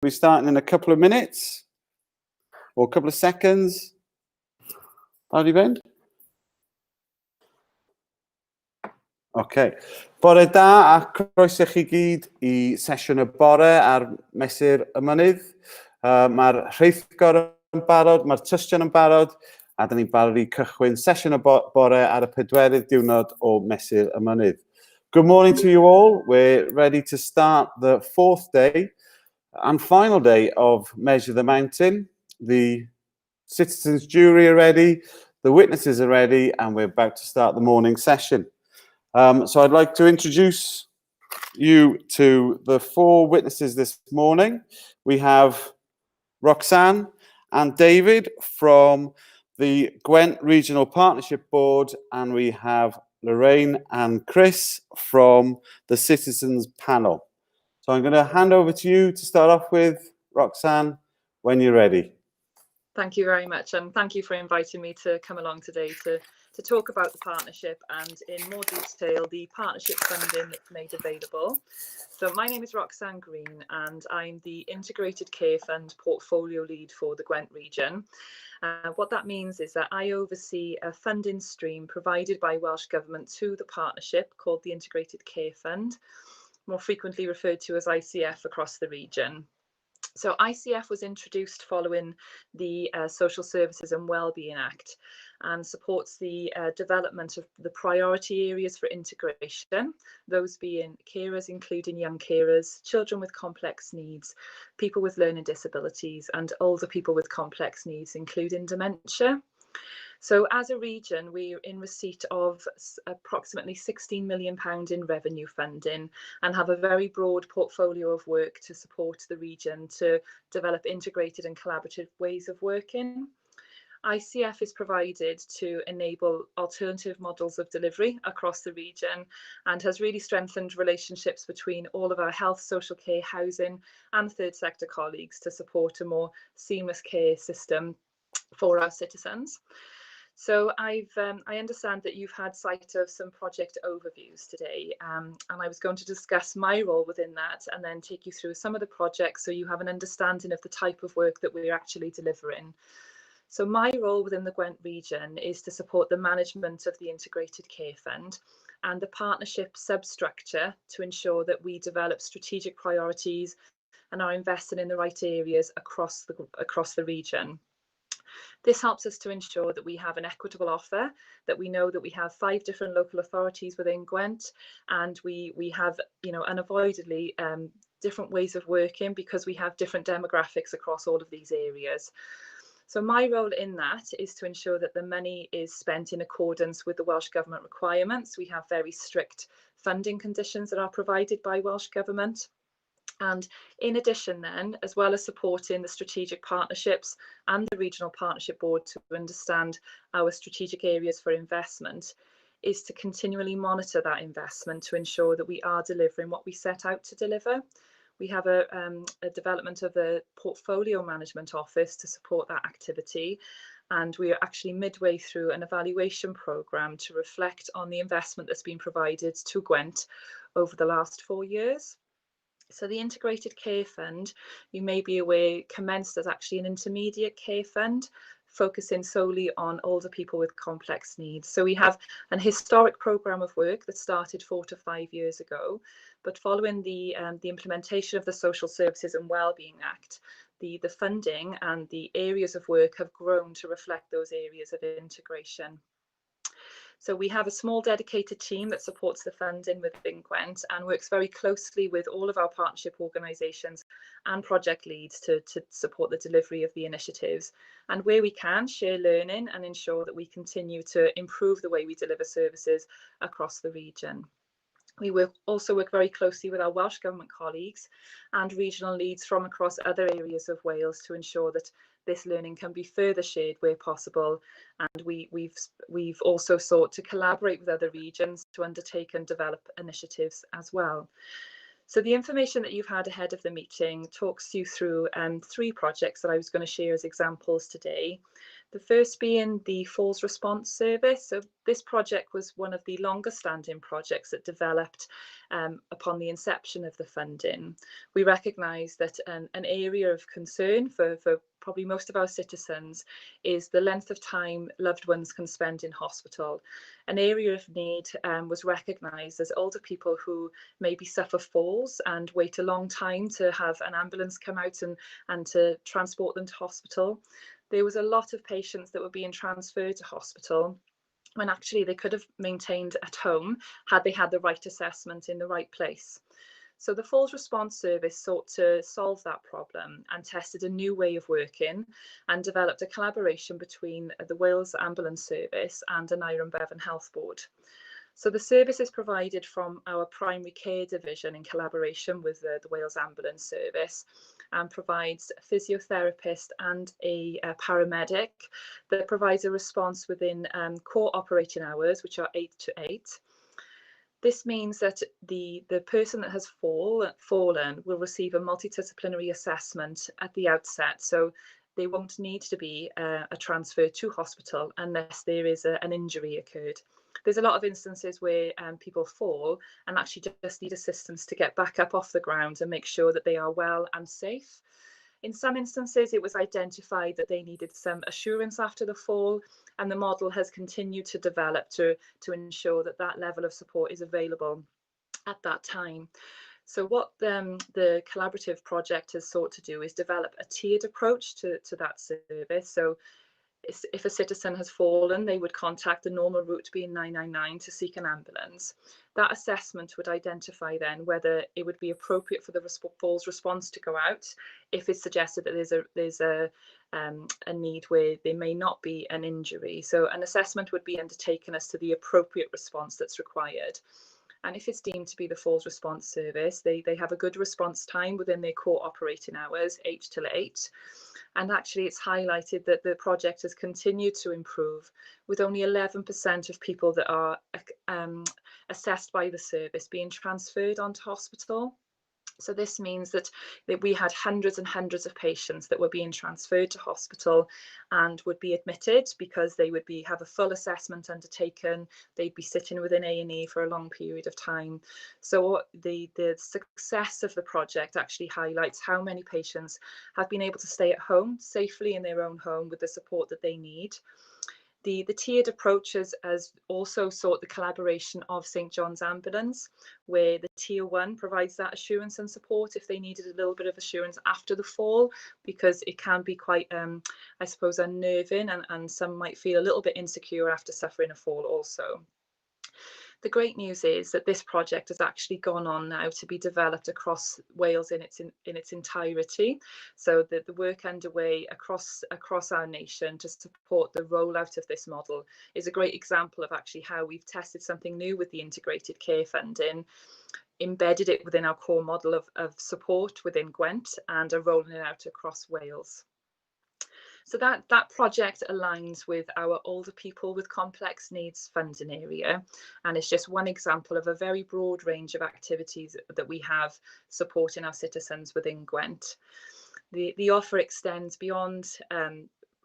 We're starting in a couple of minutes or a couple of seconds. How do you bend? OK. Bore da a croeso chi gyd I sesiwn y bore ar mesur y mynydd. Mae'r rheithgor yn barod, mae'r tystion yn barod, a da ni'n barod I cychwyn sesiwn y bore ar y 4 diwrnod o mesur y mynydd. Good morning to you all. We're ready to start the 4th day and final day of Measure the Mountain. The citizens' jury are ready, the witnesses are ready, and we're about to start the morning session. So I'd like to introduce you to the 4 witnesses this morning. We have Roxanne and David from the Gwent Regional Partnership Board, and we have Lorraine and Chris from the Citizens Panel. So I'm going to hand over to you to start off with, Roxanne, when you're ready. Thank you very much, and thank you for inviting me to come along today to talk about the partnership and in more detail the partnership funding that's made available. So my name is Roxanne Green and I'm the Integrated Care Fund Portfolio Lead for the Gwent region. What that means is that I oversee a funding stream provided by Welsh Government to the partnership called the Integrated Care Fund, more frequently referred to as ICF across the region. So ICF was introduced following the Social Services and Wellbeing Act and supports the development of the priority areas for integration, those being carers, including young carers, children with complex needs, people with learning disabilities, and older people with complex needs, including dementia. So as a region, we're in receipt of approximately £16 million in revenue funding and have a very broad portfolio of work to support the region to develop integrated and collaborative ways of working. ICF is provided to enable alternative models of delivery across the region and has really strengthened relationships between all of our health, social care, housing and third sector colleagues to support a more seamless care system for our citizens. So I understand that you've had sight of some project overviews today, and I was going to discuss my role within that and then take you through some of the projects so you have an understanding of the type of work that we're actually delivering. So my role within the Gwent region is to support the management of the Integrated Care Fund and the partnership substructure to ensure that we develop strategic priorities and are investing in the right areas across the region. This helps us to ensure that we have an equitable offer, that we know that we have 5 different local authorities within Gwent, and we have, unavoidably different ways of working because we have different demographics across all of these areas. So my role in that is to ensure that the money is spent in accordance with the Welsh Government requirements. We have very strict funding conditions that are provided by Welsh Government. And in addition then, as well as supporting the strategic partnerships and the Regional Partnership Board to understand our strategic areas for investment, is to continually monitor that investment to ensure that we are delivering what we set out to deliver. We have a development of a portfolio management office to support that activity. And we are actually midway through an evaluation programme to reflect on the investment that's been provided to Gwent over the last 4 years. So the Integrated Care Fund, you may be aware, commenced as actually an intermediate care fund, focusing solely on older people with complex needs. So we have an historic programme of work that started 4 to 5 years ago, but following the implementation of the Social Services and Wellbeing Act, the funding and the areas of work have grown to reflect those areas of integration. So we have a small dedicated team that supports the funding within Gwent and works very closely with all of our partnership organisations and project leads to support the delivery of the initiatives. And where we can, share learning and ensure that we continue to improve the way we deliver services across the region. We also work very closely with our Welsh Government colleagues and regional leads from across other areas of Wales to ensure that this learning can be further shared where possible. And we've also sought to collaborate with other regions to undertake and develop initiatives as well. So the information that you've had ahead of the meeting talks you through 3 projects that I was going to share as examples today. The first being the Falls Response Service. So this project was one of the longer standing projects that developed upon the inception of the funding. We recognise that an area of concern for probably most of our citizens is the length of time loved ones can spend in hospital. An area of need was recognised as older people who maybe suffer falls and wait a long time to have an ambulance come out and to transport them to hospital. There was a lot of patients that were being transferred to hospital when actually they could have maintained at home had they had the right assessment in the right place. So the Falls Response Service sought to solve that problem and tested a new way of working and developed a collaboration between the Wales Ambulance Service and an Mae'r Health Board. So the service is provided from our primary care division in collaboration with the Wales Ambulance Service, and provides a physiotherapist and a paramedic that provides a response within core operating hours, which are 8 to 8. This means that the person that has fallen will receive a multidisciplinary assessment at the outset. So they won't need to be a transfer to hospital unless there is an injury occurred. There's a lot of instances where people fall and actually just need assistance to get back up off the ground and make sure that they are well and safe. In some instances, it was identified that they needed some assurance after the fall, and the model has continued to develop to ensure that that level of support is available at that time. So what the collaborative project has sought to do is develop a tiered approach to that service. So if a citizen has fallen, they would contact the normal route being 999 to seek an ambulance. That assessment would identify then whether it would be appropriate for the falls response to go out if it's suggested that there's a need where there may not be an injury. So an assessment would be undertaken as to the appropriate response that's required. And if it's deemed to be the Falls Response Service, they have a good response time within their core operating hours, 8 till 8. And actually it's highlighted that the project has continued to improve, with only 11% of people that are assessed by the service being transferred onto hospital. So this means that we had hundreds and hundreds of patients that were being transferred to hospital and would be admitted because they would have a full assessment undertaken. They'd be sitting within A&E for a long period of time. So the success of the project actually highlights how many patients have been able to stay at home safely in their own home with the support that they need. The tiered approach has also sought the collaboration of St John's Ambulance, where the tier 1 provides that assurance and support if they needed a little bit of assurance after the fall, because it can be quite, I suppose, unnerving, and some might feel a little bit insecure after suffering a fall also. The great news is that this project has actually gone on now to be developed across Wales in its entirety. So the work underway across our nation to support the rollout of this model is a great example of actually how we've tested something new with the integrated care funding, embedded it within our core model of support within Gwent, and are rolling it out across Wales. So that project aligns with our older people with complex needs funding area, and it's just one example of a very broad range of activities that we have supporting our citizens within Gwent. The offer extends beyond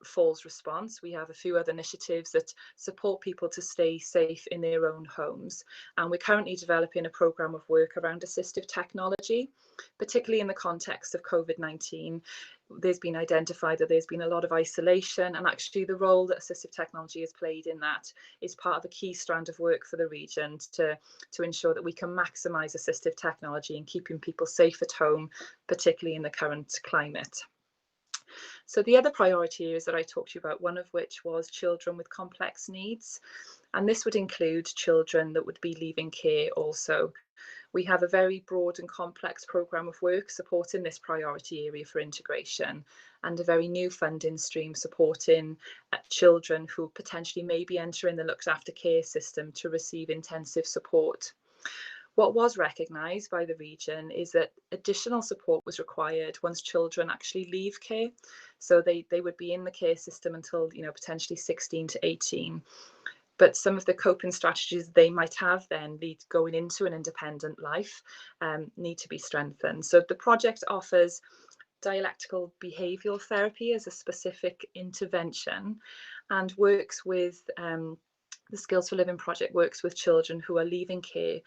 falls response. We have a few other initiatives that support people to stay safe in their own homes, and we're currently developing a programme of work around assistive technology, particularly in the context of COVID-19. There's been identified that there's been a lot of isolation, and actually the role that assistive technology has played in that is part of a key strand of work for the region to ensure that we can maximise assistive technology and keeping people safe at home, particularly in the current climate. So the other priority areas that I talked to you about, one of which was children with complex needs, and this would include children that would be leaving care also. We have a very broad and complex programme of work supporting this priority area for integration, and a very new funding stream supporting children who potentially may be entering the looked after care system to receive intensive support. What was recognised by the region is that additional support was required once children actually leave care. So they would be in the care system until, potentially 16 to 18. But some of the coping strategies they might have then going into an independent life need to be strengthened. So the project offers dialectical behavioural therapy as a specific intervention, and works with the Skills for Living project works with children who are leaving care,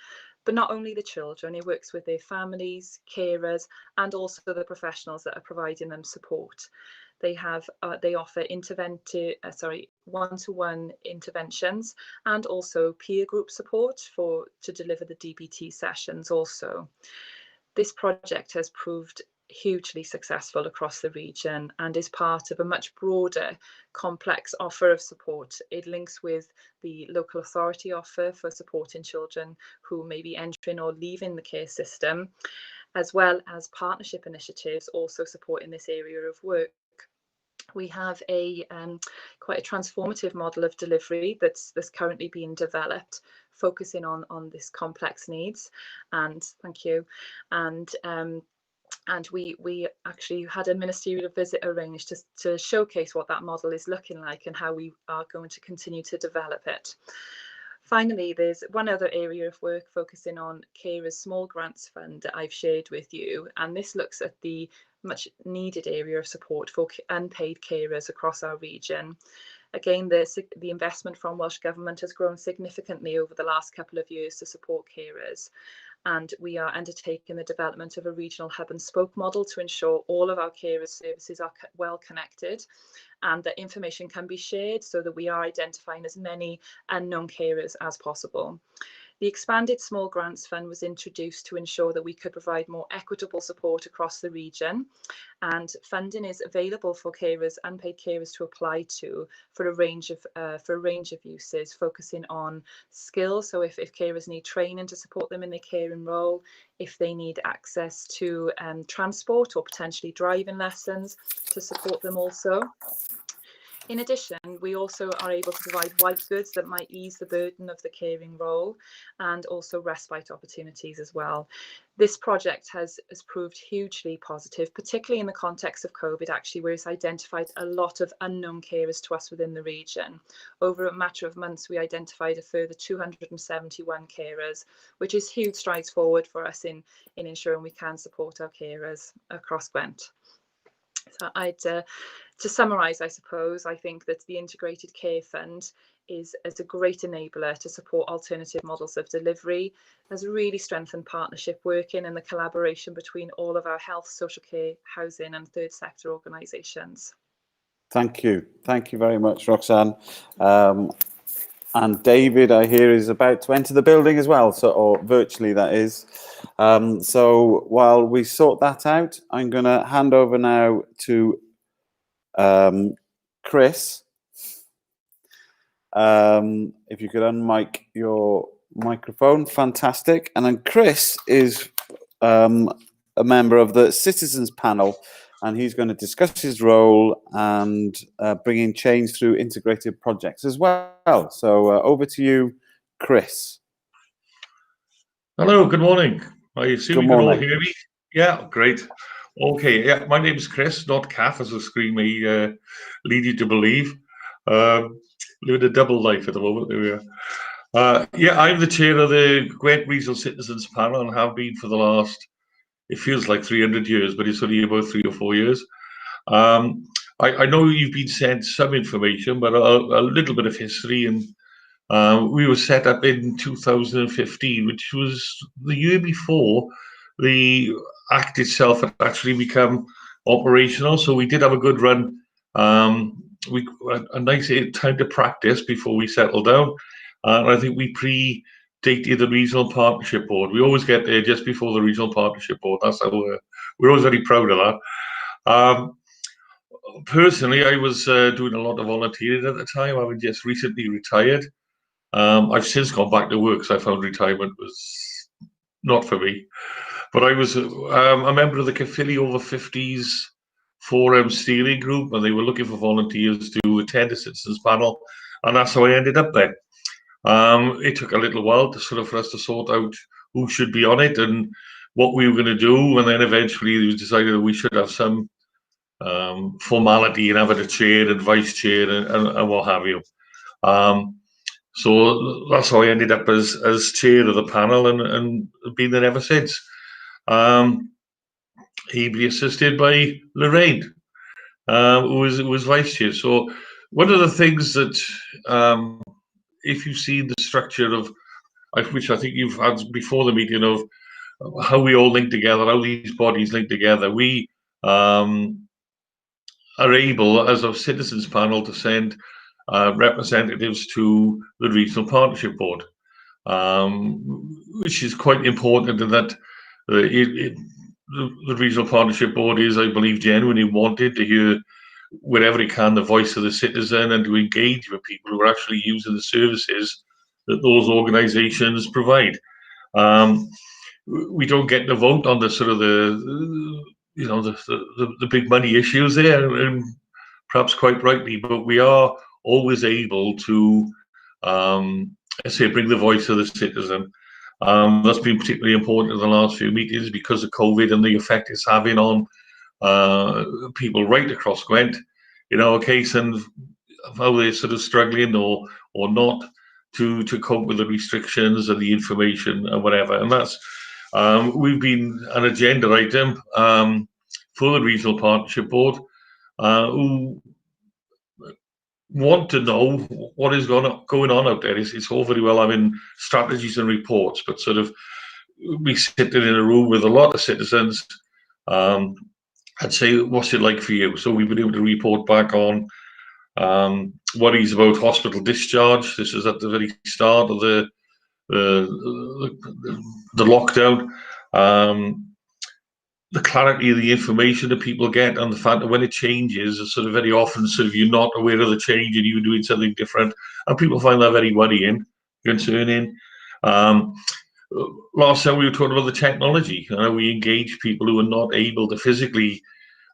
but not only the children, it works with their families, carers, and also the professionals that are providing them support. They offer one-to-one interventions and also peer group support to deliver the DBT sessions also. This project has proved hugely successful across the region and is part of a much broader, complex offer of support. It links with the local authority offer for supporting children who may be entering or leaving the care system, as well as partnership initiatives also supporting this area of work. We have quite a transformative model of delivery that's currently being developed, focusing on this complex needs. And thank you. And we actually had a ministerial visit arranged to showcase what that model is looking like and how we are going to continue to develop it. Finally, there's one other area of work focusing on Carers Small Grants Fund that I've shared with you, and this looks at the much needed area of support for unpaid carers across our region. Again, the investment from Welsh Government has grown significantly over the last couple of years to support carers. And we are undertaking the development of a regional hub and spoke model to ensure all of our carers services are well connected and that information can be shared so that we are identifying as many unknown carers as possible. The expanded Small Grants Fund was introduced to ensure that we could provide more equitable support across the region, and funding is available for carers, unpaid carers, to apply to for a range of uses, focusing on skills. So if carers need training to support them in their caring role, if they need access to transport or potentially driving lessons to support them also. In addition, we also are able to provide white goods that might ease the burden of the caring role, and also respite opportunities as well. This project has proved hugely positive, particularly in the context of COVID, actually, where it's identified a lot of unknown carers to us within the region. Over a matter of months, we identified a further 271 carers, which is huge strides forward for us in ensuring we can support our carers across Gwent. So to summarise, I suppose, I think that the Integrated Care Fund is a great enabler to support alternative models of delivery, has really strengthened partnership working and the collaboration between all of our health, social care, housing and third sector organisations. Thank you. Thank you very much, Roxanne. And David, I hear, is about to enter the building as well, or virtually that is. So while we sort that out, I'm going to hand over now to Chris. If you could unmic your microphone, fantastic. And then Chris is a member of the Citizens Panel, and he's going to discuss his role and bringing change through integrated projects as well. So over to you, Chris. Hello, good morning. I assume you can all hear me? Yeah, great. Okay, yeah, my name is Chris, not Kath, as the screen may lead you to believe. Living a double life at the moment. There we are. Yeah, I'm the chair of the Gwent Regional Citizens Panel and have been for the last, it feels like 300 years, but it's only about 3 or 4 years. I know you've been sent some information, but a little bit of history. And we were set up in 2015, which was the year before the Act itself had actually become operational. So we did have a good run. We had a nice time to practice before we settled down. And I think we predated the Regional Partnership Board. We always get there just before the Regional Partnership Board. That's how we're always very proud of that. Personally, I was doing a lot of volunteering at the time. having just recently retired. I've since gone back to work because I found retirement was not for me. But I was a member of the Cyllid over 50s Forum steering group, and they were looking for volunteers to attend a citizens panel, and that's how I ended up there. It took a little while for us to sort out who should be on it and what we were going to do, and then eventually it was decided that we should have some formality in having a chair and vice chair and what have you. So that's how I ended up as chair of the panel and been there ever since. ably assisted by Lorraine, who was vice chair. So one of the things that, if you've seen the structure of, which I think you've had before the meeting, of how we all link together, how these bodies link together, we are able, as a citizens panel, to send representatives to the Regional Partnership Board, which is quite important in that the Regional Partnership Board is, I believe, genuinely wanted to hear, wherever it can, the voice of the citizen, and to engage with people who are actually using the services that those organisations provide. We don't get to vote on the sort of the big money issues there, and perhaps quite rightly, but we are always able to, bring the voice of the citizen. That's been particularly important in the last few meetings because of COVID and the effect it's having on people right across Gwent, in our case, and how they're sort of struggling or not to cope with the restrictions and the information and whatever. And that's we've been an agenda item for the Regional Partnership Board, who want to know what is going on out there. It's all very well having strategies and reports, but sort of we sitting in a room with a lot of citizens, I'd say, what's it like for you? So we've been able to report back on worries about hospital discharge. This is at the very start of the lockdown. The clarity of the information that people get, and the fact that when it changes, it's sort of very often sort of you're not aware of the change and you're doing something different, and people find that very worrying, concerning. Last time we were talking about the technology, and how we engage people who are not able to physically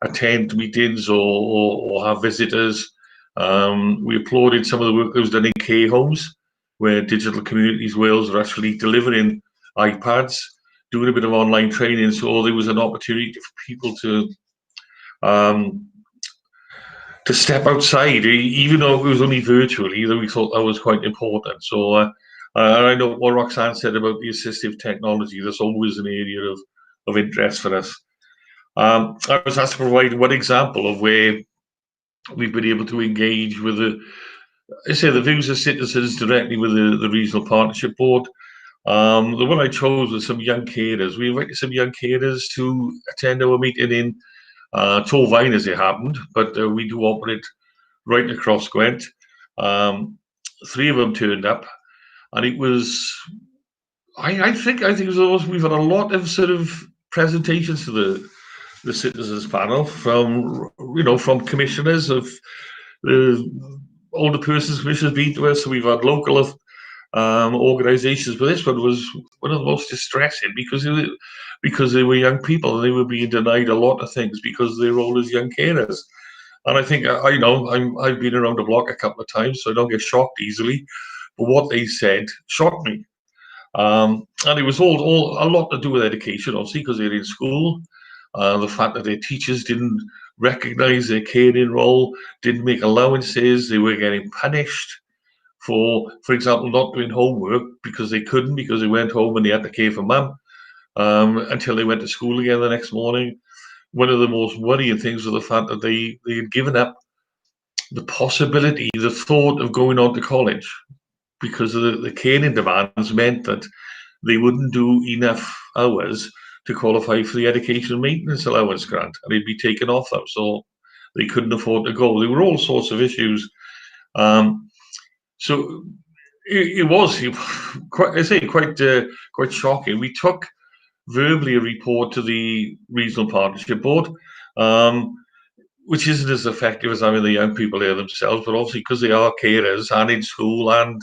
attend meetings or have visitors. We applauded some of the work that was done in care homes, where Digital Communities Wales are actually delivering iPads, doing a bit of online training, so there was an opportunity for people to step outside, even though it was only virtually. We thought that was quite important. So I know what Roxanne said about the assistive technology. That's always an area of interest for us. I was asked to provide one example of where we've been able to engage with the views of citizens directly with the Regional Partnership Board. The one I chose was some young carers. We invited some young carers to attend our meeting in Torvine, as it happened, but we do operate right across Gwent. 3 of them turned up, and it was, I think it was, we've had a lot of sort of presentations to the citizens panel from commissioners of older persons commissioners being to us. So we've had local organisations, but this one was one of the most distressing because they were young people and they were being denied a lot of things because they were all as young carers. And I think I've been around the block a couple of times, so I don't get shocked easily. But what they said shocked me, and it was all a lot to do with education, obviously, because they're in school. The fact that their teachers didn't recognise their caring role, didn't make allowances, they were getting punished for example, not doing homework because they couldn't, because they went home and they had to care for mum until they went to school again the next morning. One of the most worrying things was the fact that they had given up the possibility, the thought of going on to college, because of the caring demands meant that they wouldn't do enough hours to qualify for the education and maintenance allowance grant, and they'd be taken off them, so they couldn't afford to go. There were all sorts of issues. So it was quite shocking. We took verbally a report to the Regional Partnership Board, which isn't as effective as having the young people there themselves, but obviously because they are carers and in school and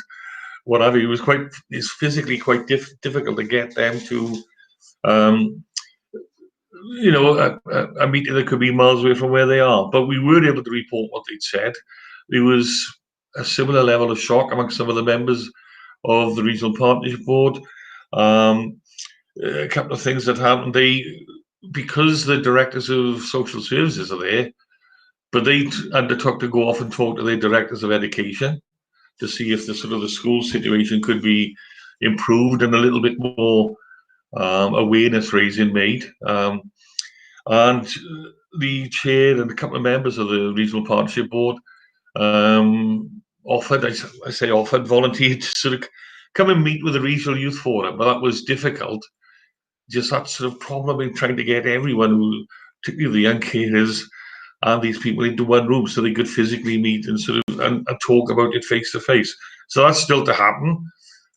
whatever, it's physically quite difficult to get them to a meeting that could be miles away from where they are. But we were able to report what they'd said. There was a similar level of shock amongst some of the members of the Regional Partnership Board. A couple of things that happened. Because the directors of social services are there, but they undertook to go off and talk to their directors of education to see if the school situation could be improved and a little bit more awareness raising made. And the chair and a couple of members of the Regional Partnership Board offered, I say offered, volunteered to sort of come and meet with the Regional Youth Forum, but that was difficult. Just that sort of problem in trying to get everyone, who, particularly the young carers and these people, into one room so they could physically meet and sort of and talk about it face to face. So that's still to happen.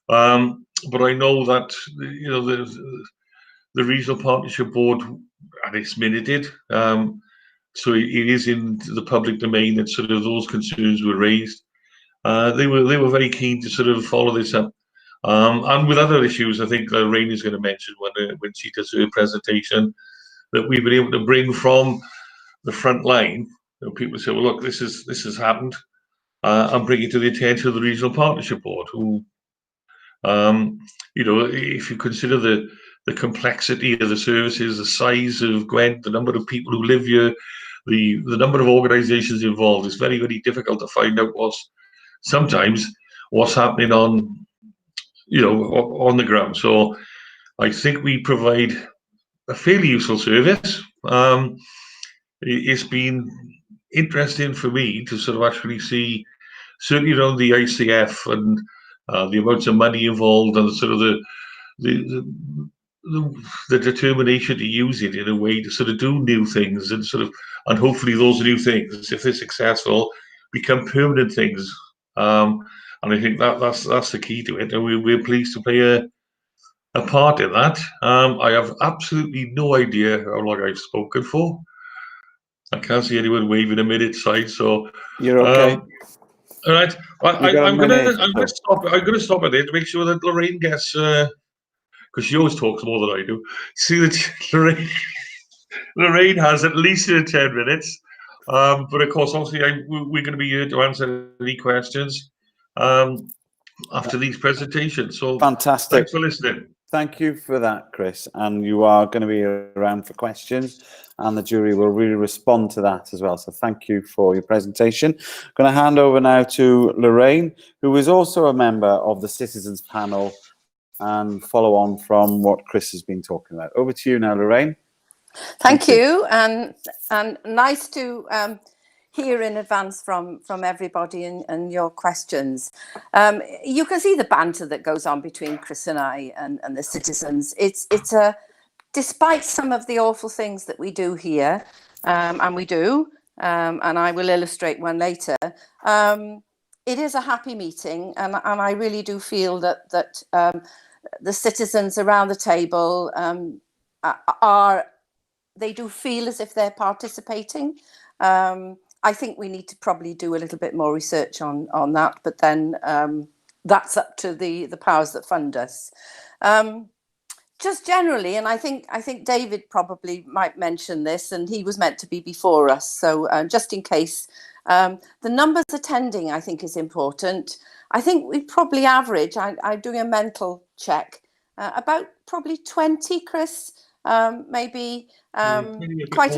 But I know that, you know, the Regional Partnership Board at its minuted. So it is in the public domain that sort of those concerns were raised. They were very keen to sort of follow this up. And with other issues, I think Lorraine is going to mention when she does her presentation, that we've been able to bring from the front line. You know, people say, well, look, this has happened, and bring it to the attention of the Regional Partnership Board, who, you know, if you consider the complexity of the services, the size of Gwent, the number of people who live here, the number of organisations involved, it's very, very difficult to find out sometimes what's happening on, you know, on the ground. So I think we provide a fairly useful service. It's been interesting for me to sort of actually see, certainly around the ICF and the amounts of money involved, and sort of the determination to use it in a way to sort of do new things, and sort of, and hopefully those new things, if they're successful, become permanent things. And I think that's the key to it, and we're pleased to play a part in that. I have absolutely no idea how long I've spoken for. I can't see anyone waving a minute side, so you're okay. All right, I'm gonna stop at there to make sure that Lorraine gets, because she always talks more than I do. See that Lorraine has at least 10 minutes. But of course, obviously, we're going to be here to answer any questions after these presentations. So Fantastic. Thanks for listening. Thank you for that, Chris. And you are going to be around for questions, and the jury will really respond to that as well. So thank you for your presentation. I'm going to hand over now to Lorraine, who is also a member of the Citizens Panel, and follow on from what Chris has been talking about. Over to you now, Lorraine. Thank you, and nice to hear in advance from everybody and your questions. You can see the banter that goes on between Chris and I and the citizens. It's despite some of the awful things that we do here, and we do, and I will illustrate one later. It is a happy meeting, and I really do feel that the citizens around the table they do feel as if they're participating. I think we need to probably do a little bit more research on that, but then that's up to the powers that fund us. Just generally, and I think David probably might mention this, and he was meant to be before us, so just in case, the numbers attending I think is important. I think we probably average, I'm doing a mental check, about probably 20, Chris, maybe quite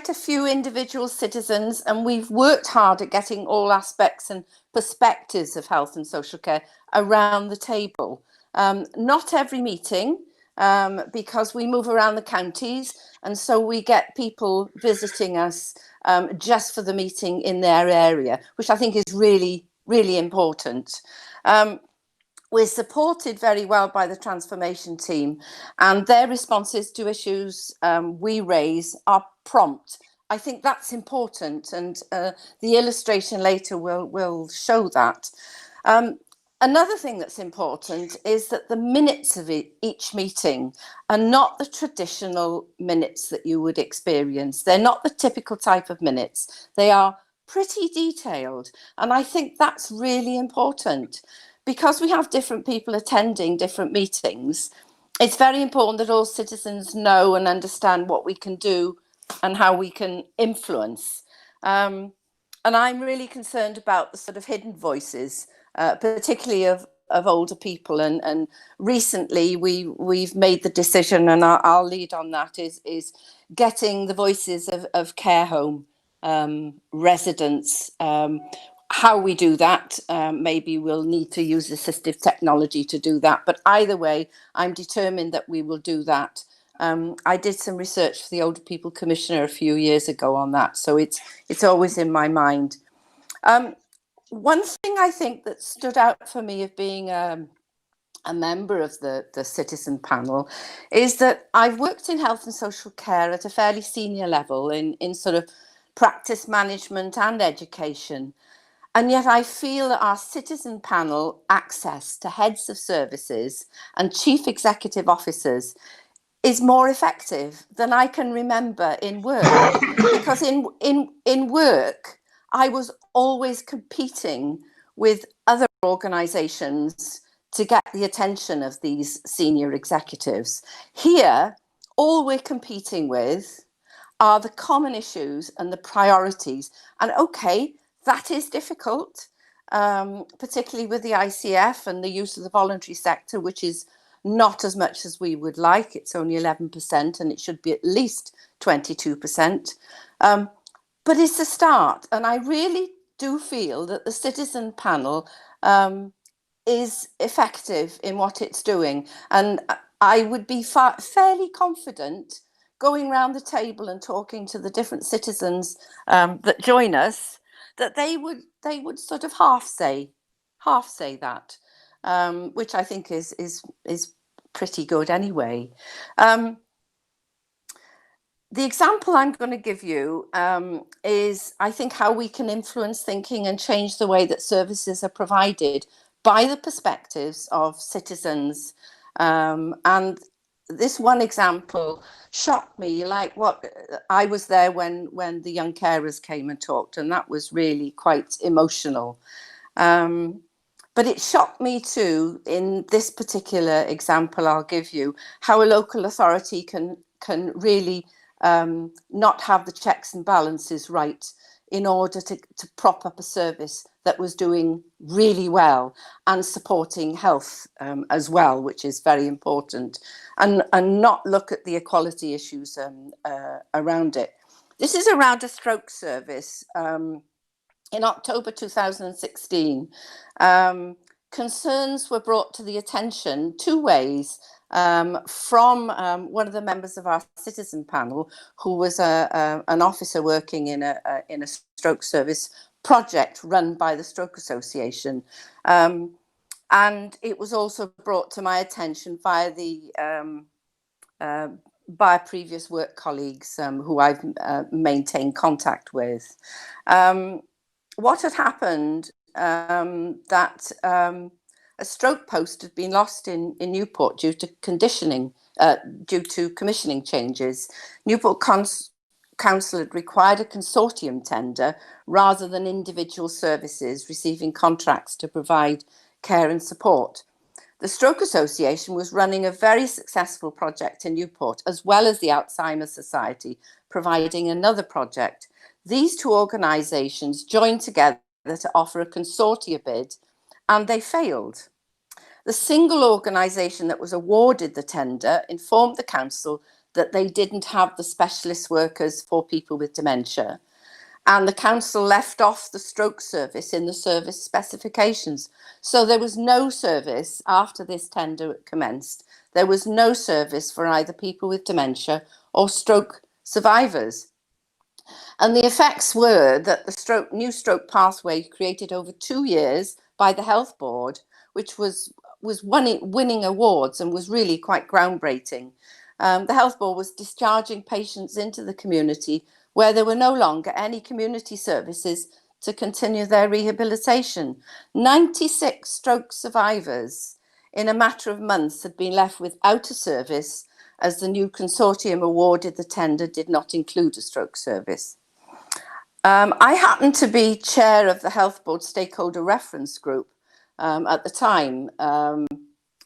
a few individual citizens, and we've worked hard at getting all aspects and perspectives of health and social care around the table. Not every meeting, because we move around the counties, and so we get people visiting us just for the meeting in their area, which I think is really, really important. We're supported very well by the transformation team, and their responses to issues we raise are prompt. I think that's important, and the illustration later will show that. Another thing that's important is that the minutes of each meeting are not the traditional minutes that you would experience. They're not the typical type of minutes. They are pretty detailed, and I think that's really important. Because we have different people attending different meetings, it's very important that all citizens know and understand what we can do and how we can influence. And I'm really concerned about the sort of hidden voices, particularly of older people. And recently we've made the decision, and I'll lead on that, is getting the voices of care home residents. How we do that, maybe we'll need to use assistive technology to do that. But either way, I'm determined that we will do that I did some research for the Older People Commissioner a few years ago on that, so it's always in my mind. One thing I think that stood out for me of being a member of the citizen panel is that I've worked in health and social care at a fairly senior level in sort of practice management and education. And yet I feel that our citizen panel access to heads of services and chief executive officers is more effective than I can remember in work. Because in work, I was always competing with other organisations to get the attention of these senior executives. Here, all we're competing with are the common issues and the priorities. And okay, that is difficult, particularly with the ICF and the use of the voluntary sector, which is not as much as we would like. It's only 11% and it should be at least 22%. But it's a start. And I really do feel that the citizen panel is effective in what it's doing. And I would be fairly confident going around the table and talking to the different citizens that join us, that they would sort of half say that, which I think is pretty good anyway. The example I'm going to give you is, I think, how we can influence thinking and change the way that services are provided by the perspectives of citizens. And this one example shocked me, like what I was there when the young carers came and talked, and that was really quite emotional. But it shocked me too, in this particular example I'll give you, how a local authority can really not have the checks and balances right in order to prop up a service that was doing really well and supporting health as well, which is very important, and not look at the equality issues around it. This is around a stroke service. In October 2016, concerns were brought to the attention two ways from one of the members of our citizen panel, who was an officer working in a stroke service project run by the Stroke Association. And it was also brought to my attention via by previous work colleagues who I've maintained contact with. What had happened, that a stroke post had been lost in Newport due to commissioning changes. Newport Council had required a consortium tender rather than individual services receiving contracts to provide care and support. The Stroke Association was running a very successful project in Newport, as well as the Alzheimer's Society providing another project. These two organisations joined together to offer a consortia bid, and they failed. The single organisation that was awarded the tender informed the council that they didn't have the specialist workers for people with dementia, and the council left off the stroke service in the service specifications. So there was no service after this tender commenced. There was no service for either people with dementia or stroke survivors. And the effects were that the new stroke pathway created over 2 years by the Health Board, which was winning awards and was really quite groundbreaking. The Health Board was discharging patients into the community where there were no longer any community services to continue their rehabilitation. 96 stroke survivors in a matter of months had been left without a service, as the new consortium awarded the tender did not include a stroke service. I happened to be chair of the Health Board Stakeholder Reference Group at the time.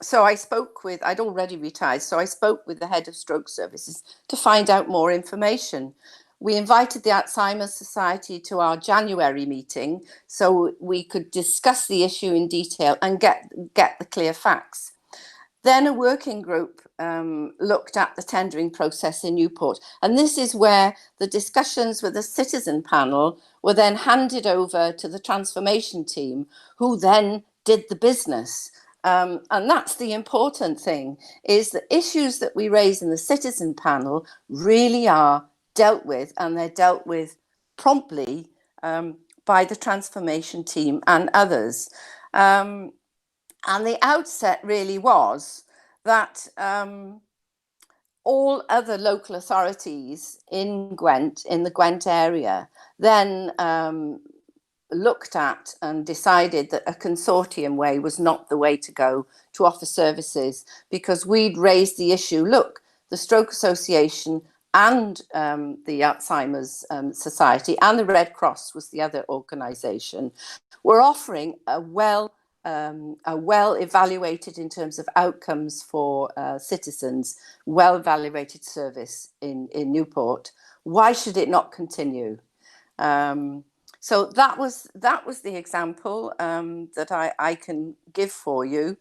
So I spoke with, I'd already retired, so I spoke with the head of stroke services to find out more information. We invited the Alzheimer's Society to our January meeting so we could discuss the issue in detail and get the clear facts. Then a working group looked at the tendering process in Newport. And this is where the discussions with the citizen panel were then handed over to the transformation team, who then did the business. And that's the important thing, is the issues that we raise in the citizen panel really are dealt with, and they're dealt with promptly by the transformation team and others. And the outset really was that all other local authorities in Gwent, in the Gwent area, then looked at and decided that a consortium way was not the way to go to offer services, because we'd raised the issue, look, the Stroke Association and the Alzheimer's Society and the Red Cross was the other organisation, were offering a well evaluated in terms of outcomes for citizens, well evaluated service in Newport. Why should it not continue? So that was the example that I can give for you.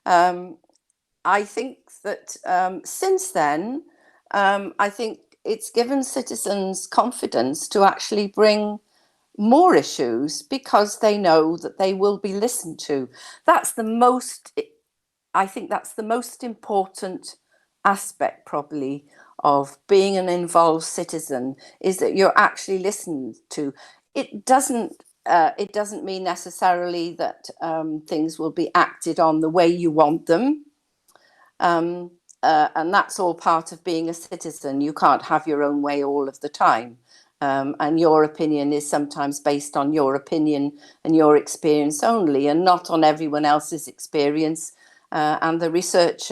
I think that since then, I think it's given citizens confidence to actually bring more issues, because they know that they will be listened to. I think that's the most important aspect probably of being an involved citizen, is that you're actually listened to. It doesn't mean necessarily that things will be acted on the way you want them. And that's all part of being a citizen. You can't have your own way all of the time. And your opinion is sometimes based on your opinion and your experience only, and not on everyone else's experience and the research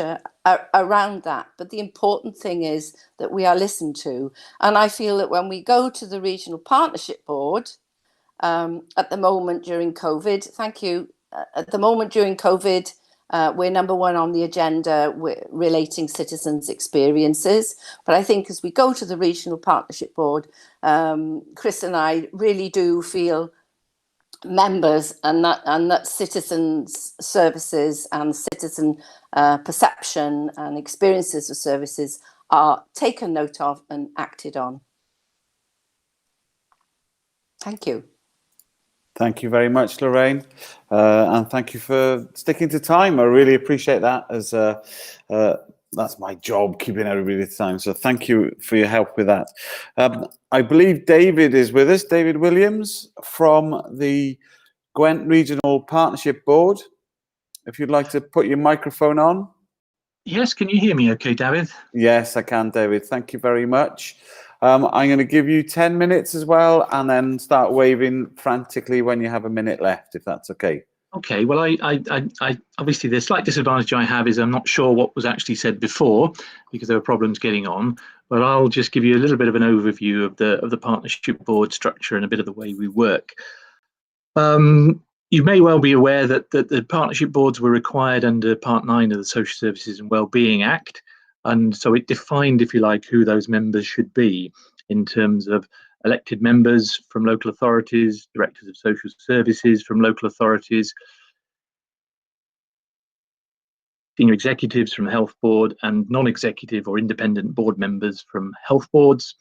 around that. But the important thing is that we are listened to. And I feel that when we go to the Regional Partnership Board, at the moment during COVID, thank you, at the moment during COVID, we're number one on the agenda relating citizens' experiences. But I think as we go to the Regional Partnership Board, Chris and I really do feel members and that citizens' services and citizen perception and experiences of services are taken note of and acted on. Thank you. Thank you very much, Lorraine, and thank you for sticking to time. I really appreciate that, as that's my job, keeping everybody to time. So thank you for your help with that. I believe David is with us, David Williams from the Gwent Regional Partnership Board. If you'd like to put your microphone on. Yes, can you hear me okay, David? Yes, I can, David. Thank you very much. I'm going to give you 10 minutes as well, and then start waving frantically when you have a minute left, if that's okay. Okay, well, I obviously the slight disadvantage I have is I'm not sure what was actually said before, because there were problems getting on, but I'll just give you a little bit of an overview of the partnership board structure and a bit of the way we work. You may well be aware that the partnership boards were required under Part 9 of the Social Services and Wellbeing Act. And so it defined, if you like, who those members should be in terms of elected members from local authorities, directors of social services from local authorities, senior executives from the health board, and non-executive or independent board members from health boards,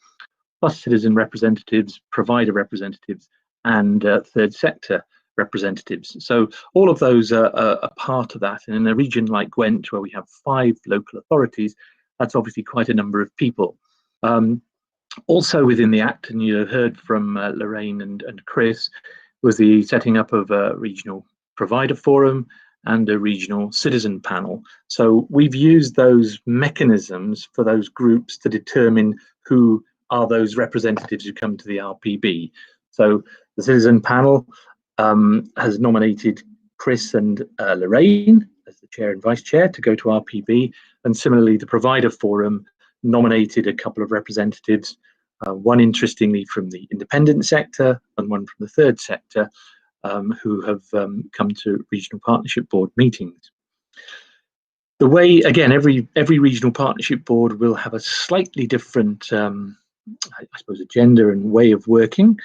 plus citizen representatives, provider representatives, and third sector representatives. So all of those are part of that. And in a region like Gwent, where we have 5 local authorities, that's obviously quite a number of people. Also within the Act, and you have heard from Lorraine and Chris, was the setting up of a regional provider forum and a regional citizen panel. So we've used those mechanisms for those groups to determine who are those representatives who come to the RPB. So the citizen panel has nominated Chris and Lorraine as the chair and vice chair to go to RPB, and similarly the provider forum nominated a couple of representatives, one interestingly from the independent sector and one from the third sector, who have come to regional partnership board meetings. The way, again, every regional partnership board will have a slightly different, I suppose, agenda and way of working,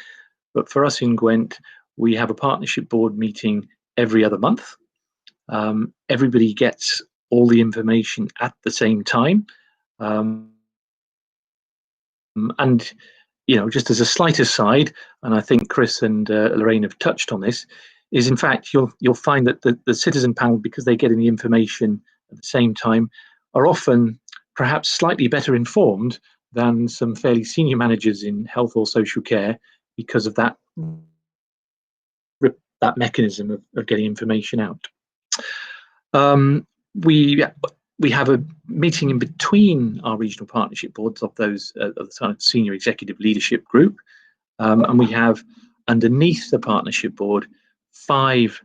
but for us in Gwent, we have a partnership board meeting every other month. Everybody gets all the information at the same time. And, you know, just as a slight aside, and I think Chris and Lorraine have touched on this, is in fact you'll find that the citizen panel, because they're getting the information at the same time, are often perhaps slightly better informed than some fairly senior managers in health or social care, because of that mechanism of getting information out. We have a meeting in between our regional partnership boards of those of the kind of senior executive leadership group, and we have underneath the partnership board 5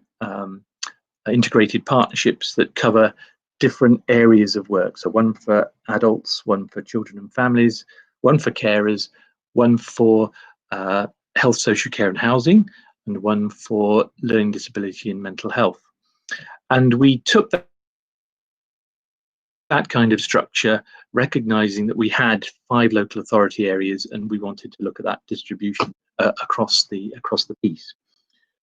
integrated partnerships that cover different areas of work. So one for adults, one for children and families, one for carers, one for health, social care and housing, and one for learning disability and mental health. And we took that kind of structure, recognizing that we had 5 local authority areas, and we wanted to look at that distribution across the piece.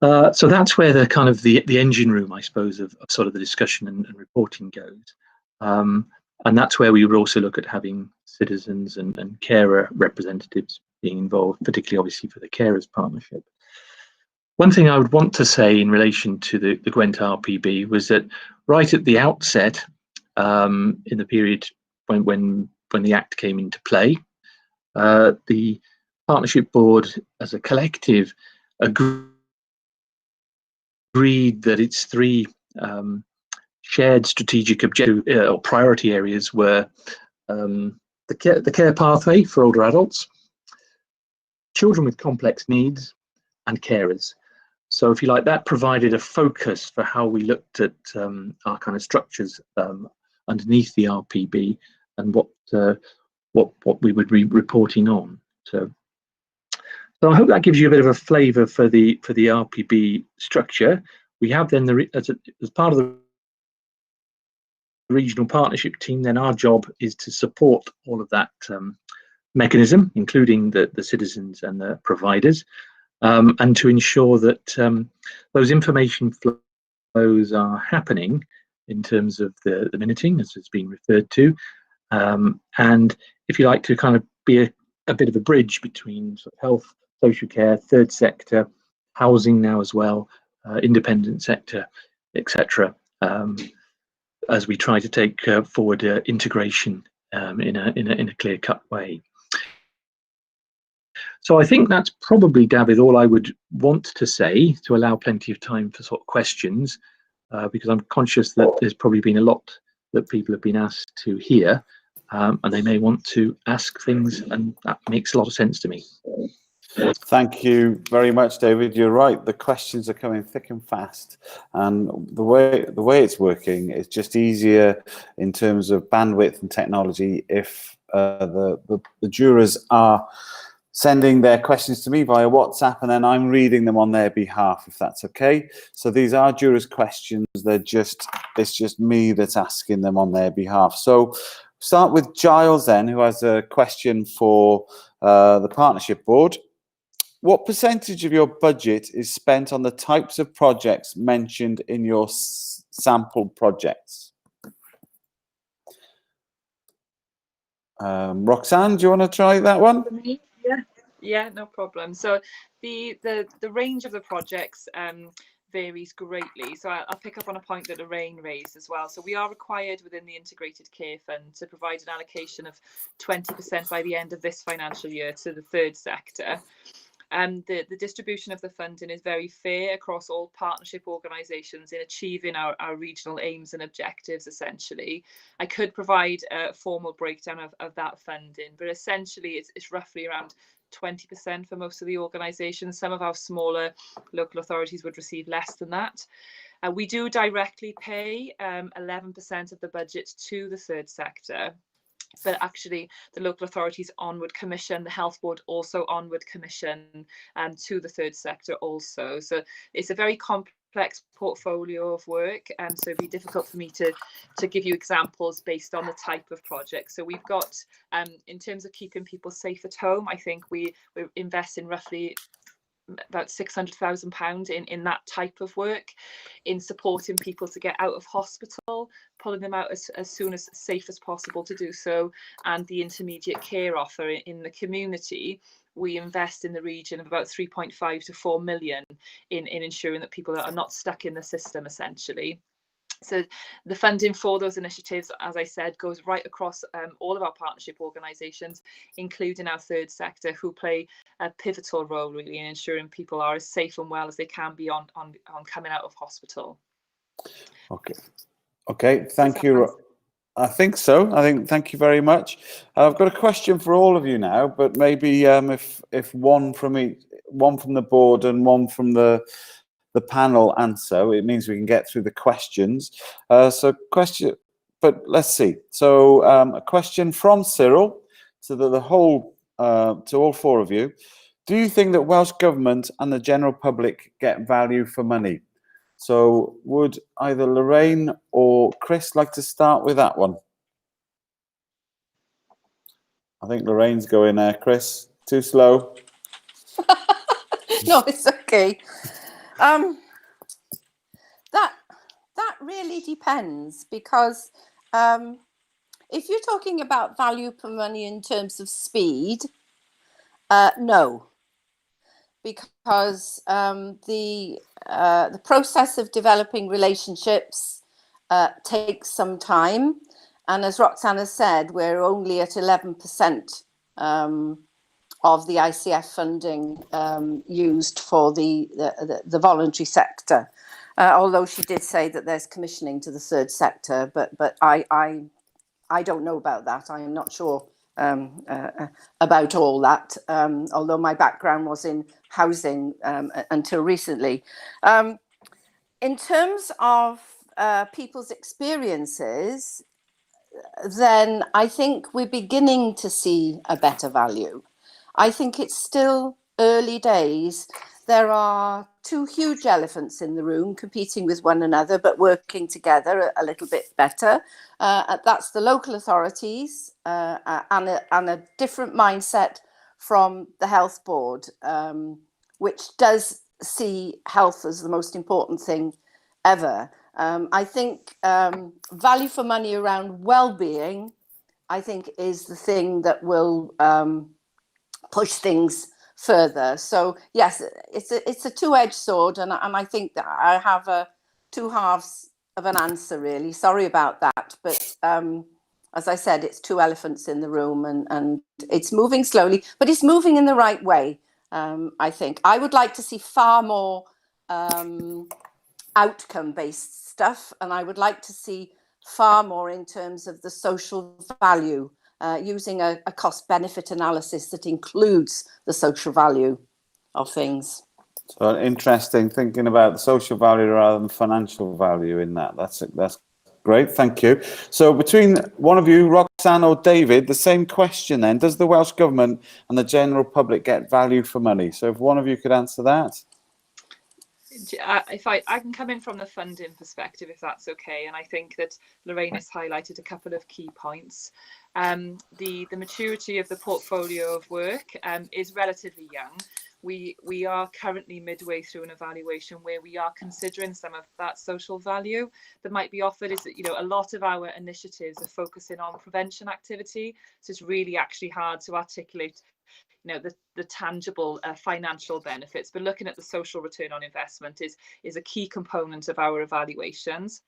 So that's where the kind of the engine room, I suppose, of sort of the discussion and reporting goes. And that's where we would also look at having citizens and carer representatives being involved, particularly obviously for the carers partnership. One thing I would want to say in relation to the Gwent RPB was that right at the outset, in the period when the Act came into play, the Partnership Board as a collective agreed that its 3 shared strategic objective or priority areas were the care pathway for older adults, children with complex needs, and carers. So if you like, that provided a focus for how we looked at our kind of structures underneath the RPB and what we would be reporting on. So I hope that gives you a bit of a flavour for the RPB structure. We have then as part of the regional partnership team, then our job is to support all of that mechanism, including the citizens and the providers, and to ensure that those information flows are happening in terms of the minuting, as it's been referred to, and if you like, to kind of be a bit of a bridge between sort of health, social care, third sector, housing now as well, independent sector, etc., as we try to take forward integration in a clear-cut way. So I think that's probably, David, all I would want to say, to allow plenty of time for sort of questions, because I'm conscious that there's probably been a lot that people have been asked to hear, and they may want to ask things, and that makes a lot of sense to me. Thank you very much, David. You're right. The questions are coming thick and fast, and the way it's working is just easier in terms of bandwidth and technology if the jurors are sending their questions to me via WhatsApp, and then I'm reading them on their behalf, if that's okay. So these are jurors' questions. It's just me that's asking them on their behalf. So start with Giles then, who has a question for the Partnership Board. What percentage of your budget is spent on the types of projects mentioned in your sample projects? Roxanne, do you want to try that one? Yeah, no problem. So the range of the projects varies greatly. So I'll pick up on a point that Lorraine raised as well. So we are required within the Integrated Care Fund to provide an allocation of 20% by the end of this financial year to the third sector. The distribution of the funding is very fair across all partnership organisations in achieving our regional aims and objectives, essentially. I could provide a formal breakdown of that funding, but essentially it's roughly around 20% for most of the organisations. Some of our smaller local authorities would receive less than that. We do directly pay 11% of the budget to the third sector. But actually the local authorities onward commission, the health board also onward commission to the third sector also. So it's a very complex portfolio of work, and so it'd be difficult for me to give you examples based on the type of project. So we've got, in terms of keeping people safe at home, I think we invest in roughly about £600,000 in that type of work, in supporting people to get out of hospital, pulling them out as soon as safe as possible to do so, and the intermediate care offer in the community. we invest in the region of about 3.5 to 4 million in ensuring that people are not stuck in the system, essentially. So the funding for those initiatives, as I said, goes right across all of our partnership organisations, including our third sector, who play a pivotal role really in ensuring people are as safe and well as they can be on coming out of hospital. Okay, thank you. I think so. Thank you very much. I've got a question for all of you now, but maybe if one from the board and one from the panel answer, it means we can get through the questions. But let's see. So a question from Cyril to to all four of you. Do you think that Welsh Government and the general public get value for money? So would either Lorraine or Chris like to start with that one? I think Lorraine's going there. Chris, too slow. No, it's okay. That really depends, because if you're talking about value for money in terms of speed, no, because the process of developing relationships takes some time, and as Roxana said, we're only at 11% of the ICF funding used for the voluntary sector. Although she did say that there's commissioning to the third sector, but I don't know about that. I am not sure about all that, although my background was in housing until recently. In terms of people's experiences, then I think we're beginning to see a better value. I think it's still early days. There are two huge elephants in the room competing with one another, but working together a little bit better. That's the local authorities and a different mindset from the health board, which does see health as the most important thing ever. I think value for money around well-being, I think, is the thing that will push things further. So yes, it's a two-edged sword, and I think that I have two halves of an answer, really. Sorry about that, but as I said, it's two elephants in the room, and it's moving slowly, but it's moving in the right way. I think I would like to see far more outcome-based stuff, and I would like to see far more in terms of the social value, using a cost-benefit analysis that includes the social value of things. So interesting, thinking about the social value rather than financial value in that. That's great, thank you. So between one of you, Roxanne or David, the same question then. Does the Welsh Government and the general public get value for money? So if one of you could answer that. If I can come in from the funding perspective, if that's okay, and I think that Lorraine has highlighted a couple of key points. The maturity of the portfolio of work is relatively young. We are currently midway through an evaluation where we are considering some of that social value that might be offered. Is that, a lot of our initiatives are focusing on prevention activity, so it's really actually hard to articulate the tangible financial benefits, but looking at the social return on investment is a key component of our evaluations.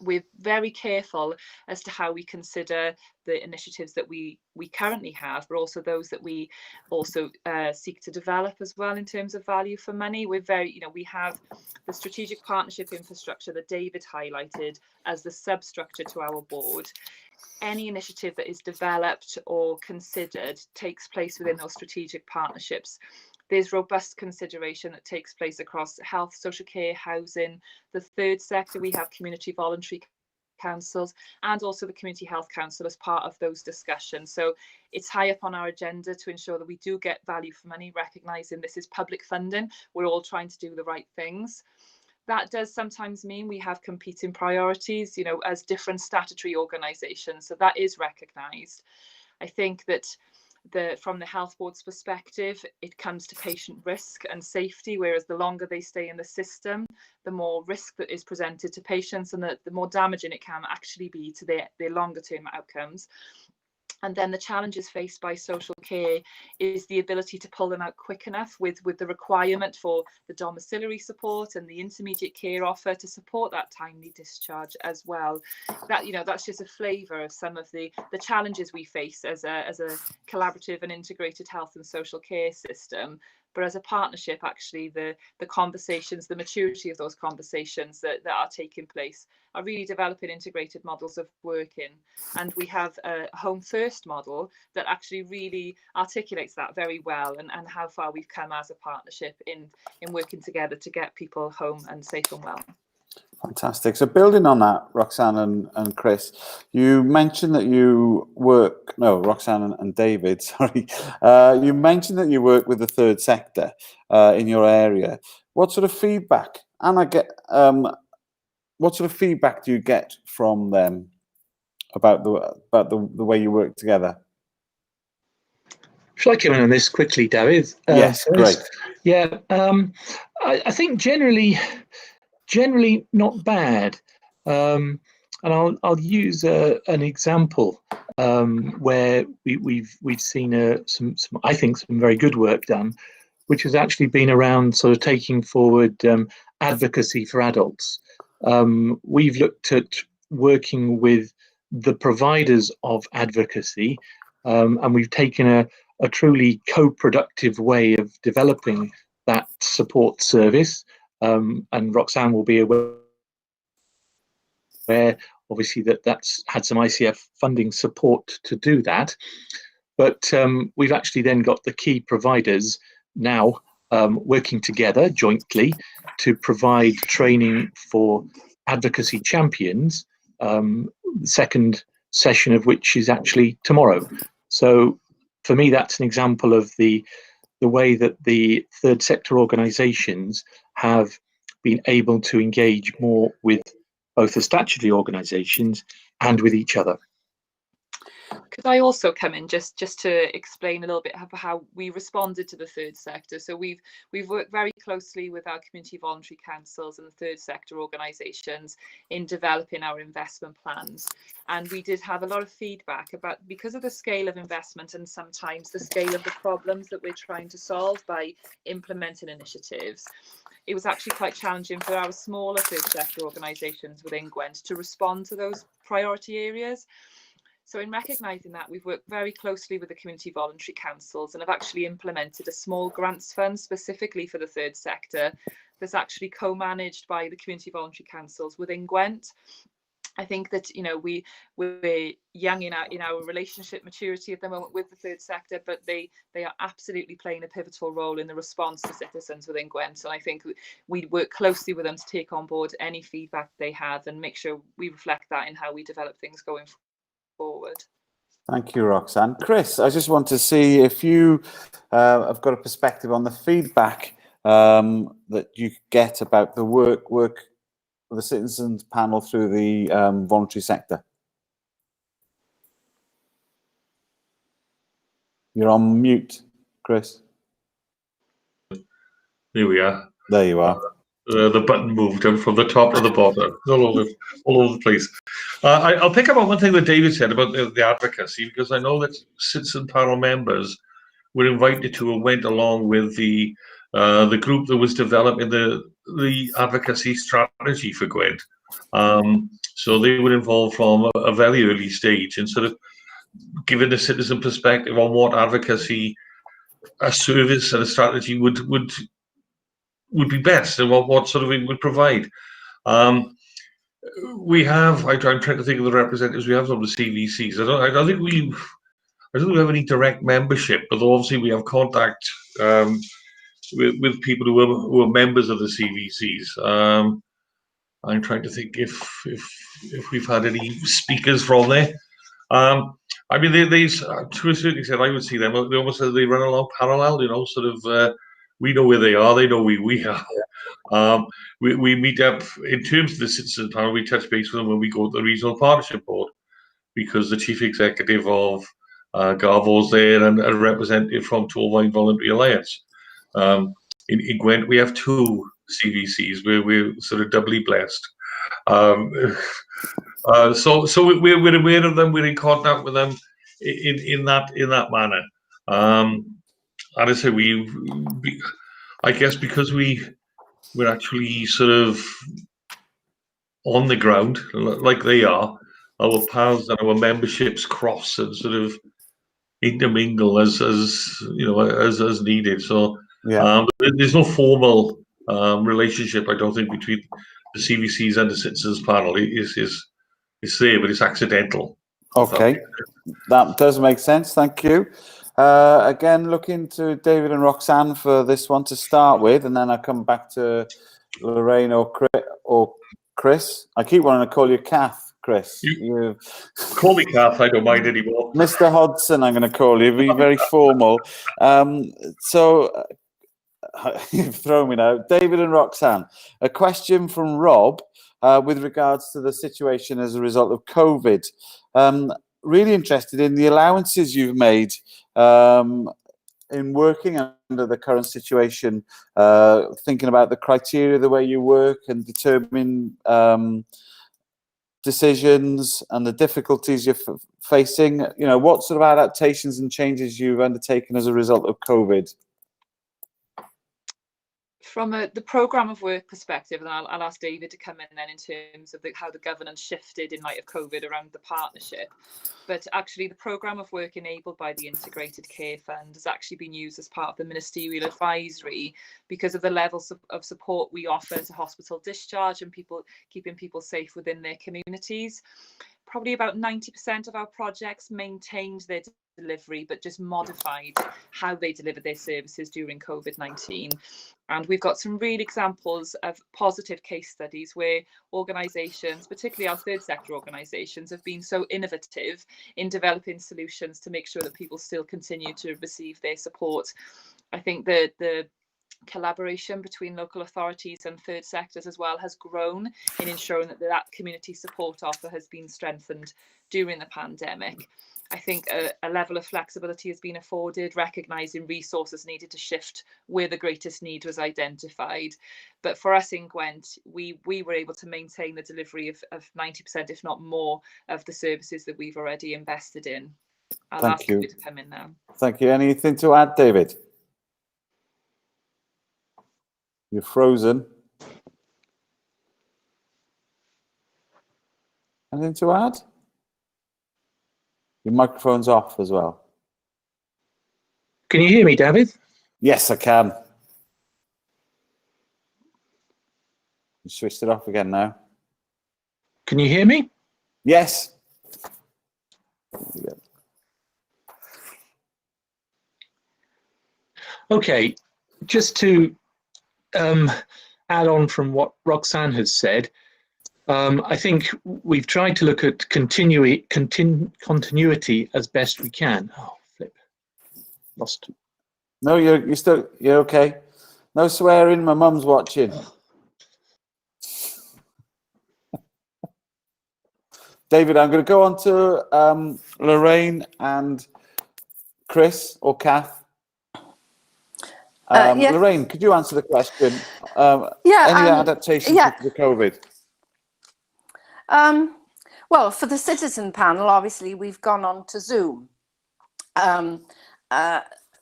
We're very careful as to how we consider the initiatives that we currently have, but also those that we also seek to develop as well in terms of value for money. We're very, we have the strategic partnership infrastructure that David highlighted as the substructure to our board. Any initiative that is developed or considered takes place within those strategic partnerships. There's robust consideration that takes place across health, social care, housing. The third sector, we have community voluntary councils and also the Community Health Council as part of those discussions. So it's high up on our agenda to ensure that we do get value for money, recognising this is public funding. We're all trying to do the right things. That does sometimes mean we have competing priorities, as different statutory organisations. So that is recognised. I think that from the health board's perspective, it comes to patient risk and safety, whereas the longer they stay in the system, the more risk that is presented to patients and the more damaging it can actually be to their longer term outcomes. And then the challenges faced by social care is the ability to pull them out quick enough with the requirement for the domiciliary support and the intermediate care offer to support that timely discharge as well. That, you know, that's just a flavour of some of the challenges we face as a collaborative and integrated health and social care system. But as a partnership, actually, the conversations, the maturity of those conversations that are taking place are really developing integrated models of working. And we have a home first model that actually really articulates that very well, and how far we've come as a partnership in working together to get people home and safe and well. Fantastic. So building on that, Roxanne and Chris, you mentioned that you work, no, Roxanne and David, sorry. You mentioned that you work with the third sector in your area. What sort of feedback, what sort of feedback do you get from them about the way you work together? Shall I come in on this quickly, David? Yes, great. Yeah, I think generally not bad, and I'll use an example where we've seen some I think some very good work done, which has actually been around sort of taking forward advocacy for adults. We've looked at working with the providers of advocacy, and we've taken a truly co-productive way of developing that support service. And Roxanne will be aware, obviously, that's had some ICF funding support to do that. But we've actually then got the key providers now working together jointly to provide training for advocacy champions, the second session of which is actually tomorrow. So for me, that's an example of the way that the third sector organisations have been able to engage more with both the statutory organisations and with each other. Could I also come in just to explain a little bit of how we responded to the third sector? So we've worked very closely with our community voluntary councils and the third sector organisations in developing our investment plans. And we did have a lot of feedback about, because of the scale of investment and sometimes the scale of the problems that we're trying to solve by implementing initiatives, it was actually quite challenging for our smaller third sector organisations within Gwent to respond to those priority areas. So in recognising that, we've worked very closely with the community voluntary councils and have actually implemented a small grants fund specifically for the third sector that's actually co-managed by the community voluntary councils within Gwent. I think that, you know, we're young in our relationship maturity at the moment with the third sector, but they are absolutely playing a pivotal role in the response to citizens within Gwent. And I think we work closely with them to take on board any feedback they have and make sure we reflect that in how we develop things going forward. Thank you, Roxanne. Chris, I just want to see if you have got a perspective on the feedback that you get about the work of the citizens panel through the voluntary sector. You're on mute, Chris. There we are. There you are. The button moved from the top to the bottom, all over the place. I'll pick up on one thing that David said about the advocacy, because I know that citizen panel members were invited to and went along with the group that was developing the advocacy strategy for Gwent. So they were involved from a very early stage and sort of giving the citizen perspective on what advocacy, a service and a strategy would be best, and what sort of it would provide. We have, I'm trying to think of the representatives we have from the CVCs. I don't think we have any direct membership, but obviously we have contact with people who are members of the CVCs. I'm trying to think if we've had any speakers from there. I mean, they to a certain extent, I would see them. They almost they run along parallel, you know, sort of. We know where they are; they know where we are. We meet up in terms of the citizen panel. We touch base with them when we go to the regional partnership board, because the chief executive of Garvo's there and a representative from Torvine Voluntary Alliance. In Gwent, we have 2 CVCs where we're sort of doubly blessed. So we're aware of them. We're in contact with them. in that manner. And I say I guess because we're actually sort of on the ground like they are, our paths and our memberships cross and sort of intermingle as you know, as needed. So there's no formal relationship, I don't think, between the CVCs and the citizens panel. It's there, but it's accidental. Okay, that does make sense. Thank you. Again, looking to David and Roxanne for this one to start with, and then I come back to Lorraine or Chris. I keep wanting to call you Kath, Chris. You call me Kath, I don't mind anymore. Mr. Hodson, I'm going to call you. Be very formal. So you've thrown me now. David and Roxanne, a question from Rob with regards to the situation as a result of COVID. Really interested in the allowances you've made in working under the current situation, thinking about the criteria, the way you work and determine decisions and the difficulties you're facing. You know, what sort of adaptations and changes you've undertaken as a result of COVID? From the programme of work perspective, and I'll ask David to come in then in terms of how the governance shifted in light of COVID around the partnership. But actually the programme of work enabled by the Integrated Care Fund has actually been used as part of the ministerial advisory because of the levels of support we offer to hospital discharge and keeping people safe within their communities. Probably about 90% of our projects maintained their delivery, but just modified how they delivered their services during COVID-19. And we've got some real examples of positive case studies where organisations, particularly our third sector organisations, have been so innovative in developing solutions to make sure that people still continue to receive their support. I think the collaboration between local authorities and third sectors as well has grown in ensuring that community support offer has been strengthened during the pandemic. I think a level of flexibility has been afforded, recognising resources needed to shift where the greatest need was identified. But for us in Gwent, we were able to maintain the delivery of 90%, if not more, of the services that we've already invested in. I'll ask you to come in now. Thank you. Anything to add, David? You're frozen. Anything to add? Your microphone's off as well. Can you hear me, David? Yes, I can. You switched it off again now. Can you hear me? Yes. Okay, just to add on from what Roxanne has said, I think we've tried to look at continuity as best we can. Oh, flip. Lost. No, you're okay. No swearing, my mum's watching. David, I'm going to go on to Lorraine and Chris or Kath. Yes. Lorraine, could you answer the question? Any adaptations to the COVID? Well, for the citizen panel, obviously, we've gone on to Zoom. Now,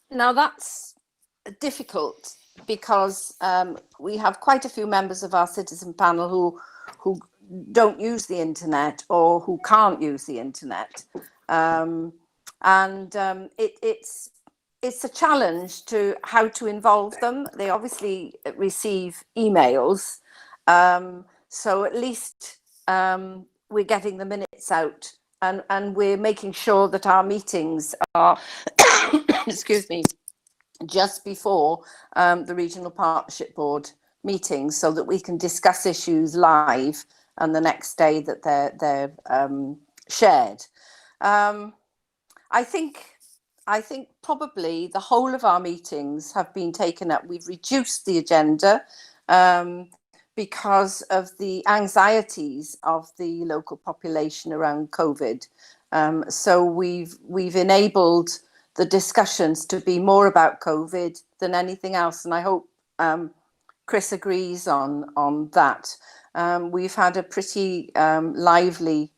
that's difficult because we have quite a few members of our citizen panel who don't use the internet or who can't use the internet. It's a challenge to how to involve them. They obviously receive emails, so at least we're getting the minutes out and we're making sure that our meetings are, excuse me, just before the Regional Partnership Board meetings so that we can discuss issues live and the next day that they're shared. I think probably the whole of our meetings have been taken up. We've reduced the agenda because of the anxieties of the local population around COVID. So we've enabled the discussions to be more about COVID than anything else. And I hope Chris agrees on that. We've had a pretty lively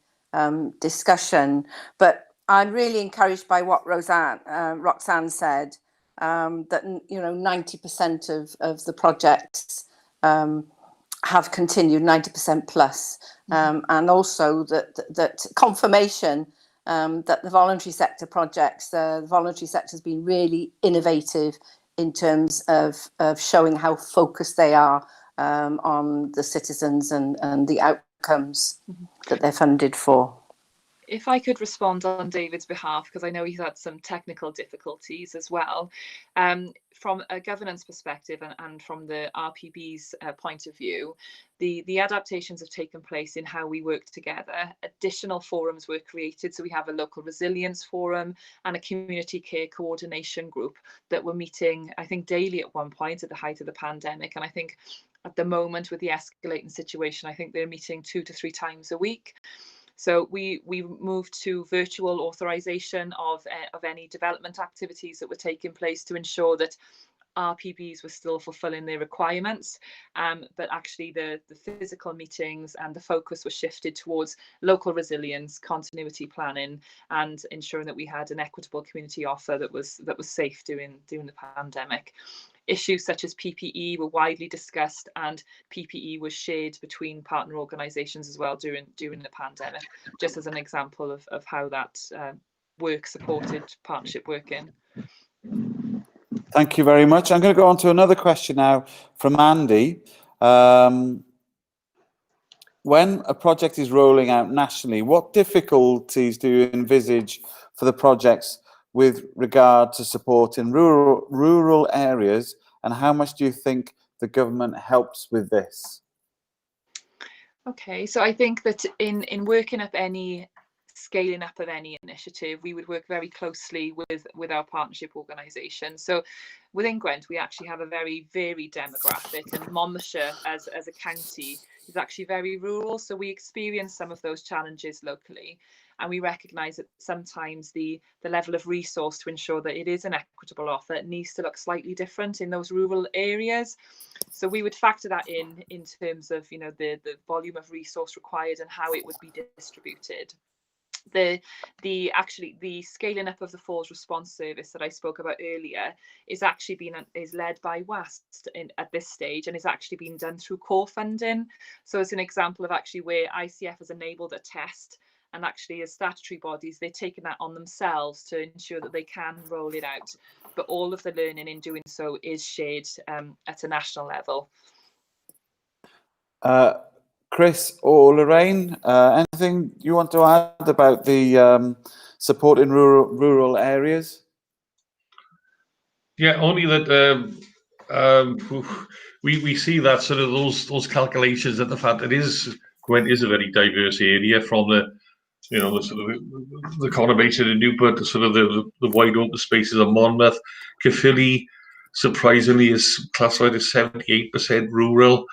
discussion, but I'm really encouraged by what Roxanne said, that 90% of the projects have continued, 90% plus, and also that confirmation that the voluntary sector projects, the voluntary sector has been really innovative in terms of showing how focused they are on the citizens and the outcomes that they're funded for. If I could respond on David's behalf, because I know he's had some technical difficulties as well. From a governance perspective and from the RPB's point of view, the adaptations have taken place in how we work together. Additional forums were created. So we have a local resilience forum and a community care coordination group that were meeting, I think, daily at one point at the height of the pandemic. And I think at the moment, with the escalating situation, I think they're meeting 2 to 3 times a week. So we moved to virtual authorization of any development activities that were taking place to ensure that RPBs were still fulfilling their requirements, but actually the physical meetings and the focus was shifted towards local resilience, continuity planning, and ensuring that we had an equitable community offer that was safe during the pandemic. Issues such as PPE were widely discussed, and PPE was shared between partner organisations as well during the pandemic, just as an example of how that work supported partnership working. Thank you very much. I'm going to go on to another question now from Andy. When a project is rolling out nationally, what difficulties do you envisage for the projects with regard to support in rural areas, and how much do you think the government helps with this? Okay, so I think that in scaling up of any initiative, we would work very closely with our partnership organisation. So within Gwent, we actually have a very varied demographic, and Monmouthshire as a county is actually very rural. So we experience some of those challenges locally, and we recognise that sometimes the level of resource to ensure that it is an equitable offer needs to look slightly different in those rural areas. So we would factor that in terms of the volume of resource required and how it would be distributed. The scaling up of the falls response service that I spoke about earlier is led by WAST at this stage, and is actually being done through core funding. So it's an example of actually where ICF has enabled a test, and actually as statutory bodies they're taking that on themselves to ensure that they can roll it out, but all of the learning in doing so is shared at a national level. Chris or Lorraine, anything you want to add about the support in rural areas? Yeah, only that we see that sort of those calculations, that the fact that Gwent is a very diverse area, from the the conurbation of Newport to sort of the wide open spaces of Monmouth. Cyllid, surprisingly, is classified as 78% rural,